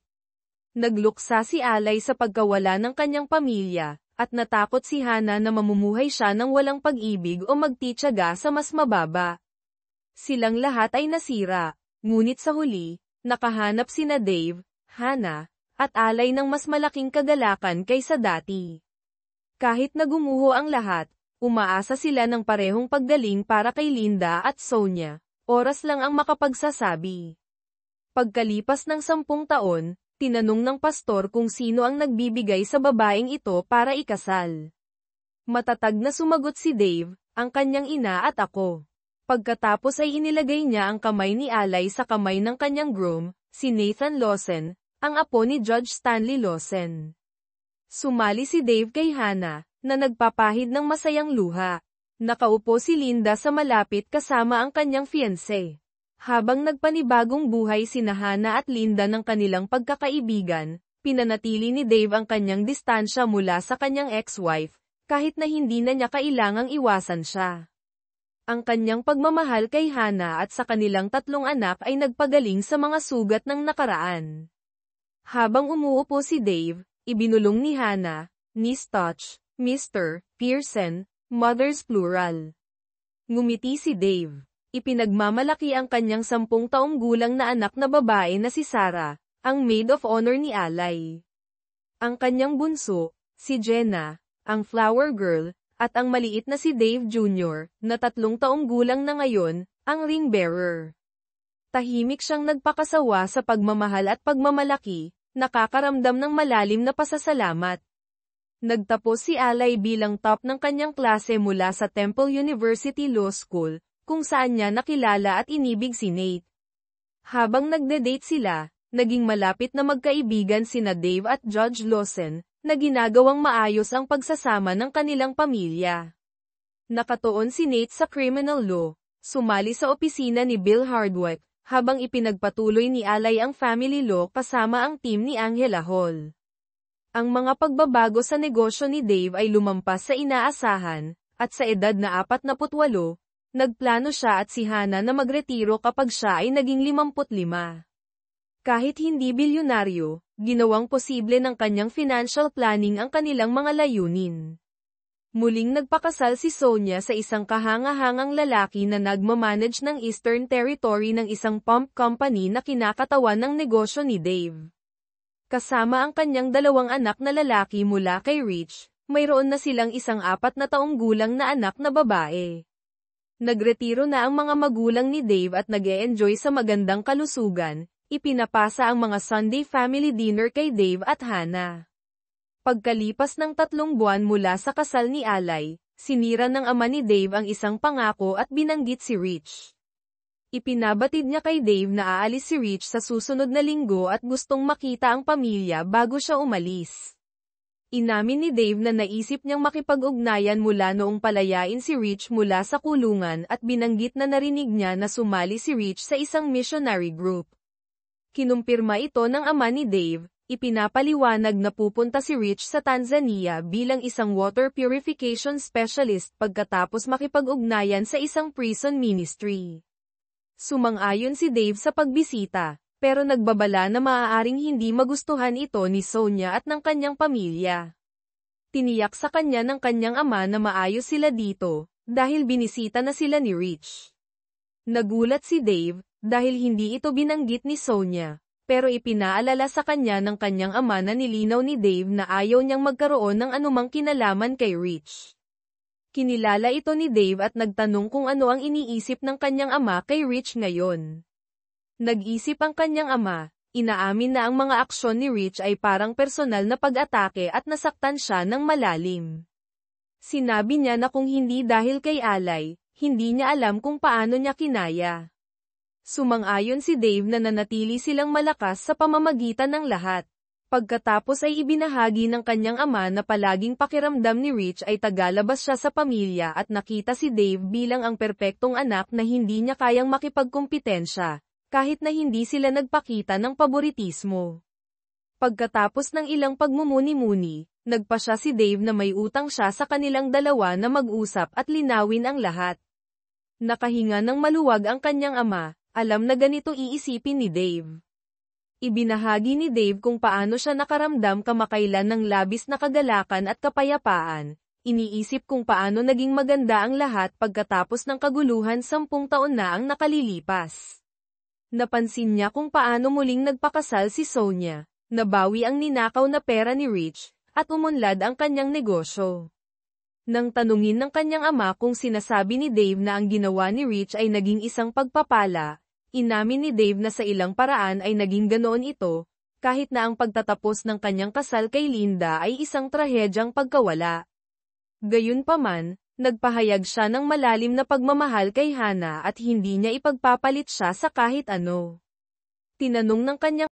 Nagluksa si Alay sa pagkawala ng kanyang pamilya, at natakot si Hannah na mamumuhay siya ng walang pag-ibig o magtitiyaga sa mas mababa. Silang lahat ay nasira, ngunit sa huli, nakahanap sina Dave, Hannah, at Alay ng mas malaking kagalakan kaysa dati. Kahit na gumuho ang lahat, umaasa sila ng parehong paggaling para kay Linda at Sonia, oras lang ang makapagsasabi. Pagkalipas ng 10 taon, tinanong ng pastor kung sino ang nagbibigay sa babaeng ito para ikasal. Matatag na sumagot si Dave, ang kanyang ina at ako. Pagkatapos ay inilagay niya ang kamay ni Alay sa kamay ng kanyang groom, si Nathan Lawson, ang apo ni Judge Stanley Lawson. Sumali si Dave kay Hannah, na nagpapahid ng masayang luha. Nakaupo si Linda sa malapit kasama ang kanyang fiancé. Habang nagpanibagong buhay sina Hannah at Linda ng kanilang pagkakaibigan, pinanatili ni Dave ang kanyang distansya mula sa kanyang ex-wife, kahit na hindi na niya kailangang iwasan siya. Ang kanyang pagmamahal kay Hannah at sa kanilang 3 anak ay nagpagaling sa mga sugat ng nakaraan. Habang umuupo si Dave, ibinulong ni Hannah, Miss Touch, Mr. Pearson, Mothers Plural. Ngumiti si Dave. Ipinagmamalaki ang kanyang 10 taong gulang na anak na babae na si Sarah, ang maid of honor ni Alay. Ang kanyang bunso, si Jenna, ang flower girl, at ang maliit na si Dave Jr., na 3 taong gulang na ngayon, ang ring bearer. Tahimik siyang nagpakasawa sa pagmamahal at pagmamalaki, nakakaramdam ng malalim na pasasalamat. Nagtapos si Alay bilang top ng kanyang klase mula sa Temple University Law School, kung saan niya nakilala at inibig si Nate. Habang nagde-date sila, naging malapit na magkaibigan sina Dave at Judge Lawson, na ginagawang maayos ang pagsasama ng kanilang pamilya. Nakatuon si Nate sa criminal law, sumali sa opisina ni Bill Hardwick, habang ipinagpatuloy ni Alay ang family law kasama ang team ni Angela Hall. Ang mga pagbabago sa negosyo ni Dave ay lumampas sa inaasahan, at sa edad na 48, nagplano siya at si Hannah na magretiro kapag siya ay naging 55. Kahit hindi bilyonaryo, ginawang posible ng kanyang financial planning ang kanilang mga layunin. Muling nagpakasal si Sonia sa isang kahanga-hangang lalaki na nagmamanage ng Eastern Territory ng isang pump company na kinakatawan ng negosyo ni Dave. Kasama ang kanyang 2 anak na lalaki mula kay Rich, mayroon na silang isang 4 na taong gulang na anak na babae. Nagretiro na ang mga magulang ni Dave at nag-e-enjoy sa magandang kalusugan. Ipinapasa ang mga Sunday family dinner kay Dave at Hannah. Pagkalipas ng 3 buwan mula sa kasal ni Alay, sinira ng ama ni Dave ang isang pangako at binanggit si Rich. Ipinabatid niya kay Dave na aalis si Rich sa susunod na linggo at gustong makita ang pamilya bago siya umalis. Inamin ni Dave na naisip niyang makipag-ugnayan mula noong palayain si Rich mula sa kulungan at binanggit na narinig niya na sumali si Rich sa isang missionary group. Kinumpirma ito ng ama ni Dave, ipinapaliwanag na pupunta si Rich sa Tanzania bilang isang water purification specialist pagkatapos makipag-ugnayan sa isang prison ministry. Sumang-ayon si Dave sa pagbisita, pero nagbabala na maaaring hindi magustuhan ito ni Sonia at ng kanyang pamilya. Tiniyak sa kanya ng kanyang ama na maayos sila dito, dahil binisita na sila ni Rich. Nagulat si Dave, dahil hindi ito binanggit ni Sonia, pero ipinaalala sa kanya ng kanyang ama na nilinaw ni Dave na ayaw niyang magkaroon ng anumang kinalaman kay Rich. Kinilala ito ni Dave at nagtanong kung ano ang iniisip ng kanyang ama kay Rich ngayon. Nag-isip ang kanyang ama, inaamin na ang mga aksyon ni Rich ay parang personal na pag-atake at nasaktan siya ng malalim. Sinabi niya na kung hindi dahil kay Alay, hindi niya alam kung paano niya kinaya. Sumang-ayon si Dave na nanatili silang malakas sa pamamagitan ng lahat. Pagkatapos ay ibinahagi ng kanyang ama na palaging pakiramdam ni Rich ay tagalabas siya sa pamilya at nakita si Dave bilang ang perpektong anak na hindi niya kayang makipagkumpetensya, kahit na hindi sila nagpakita ng paboritismo. Pagkatapos ng ilang pagmumuni-muni, nagpasya si Dave na may utang siya sa kanilang dalawa na mag-usap at linawin ang lahat. Nakahinga ng maluwag ang kanyang ama, alam na ganito iisipin ni Dave. Ibinahagi ni Dave kung paano siya nakaramdam kamakailan ng labis na kagalakan at kapayapaan. Iniisip kung paano naging maganda ang lahat pagkatapos ng kaguluhan 10 taon na ang nakalilipas. Napansin niya kung paano muling nagpakasal si Sonia, nabawi ang ninakaw na pera ni Rich, at umunlad ang kanyang negosyo. Nang tanungin ng kanyang ama kung sinasabi ni Dave na ang ginawa ni Rich ay naging isang pagpapala, inamin ni Dave na sa ilang paraan ay naging ganoon ito, kahit na ang pagtatapos ng kanyang kasal kay Linda ay isang trahedyang pagkawala. Gayunpaman, nagpahayag siya ng malalim na pagmamahal kay Hannah at hindi niya ipagpapalit siya sa kahit ano. Tinanong ng kanyang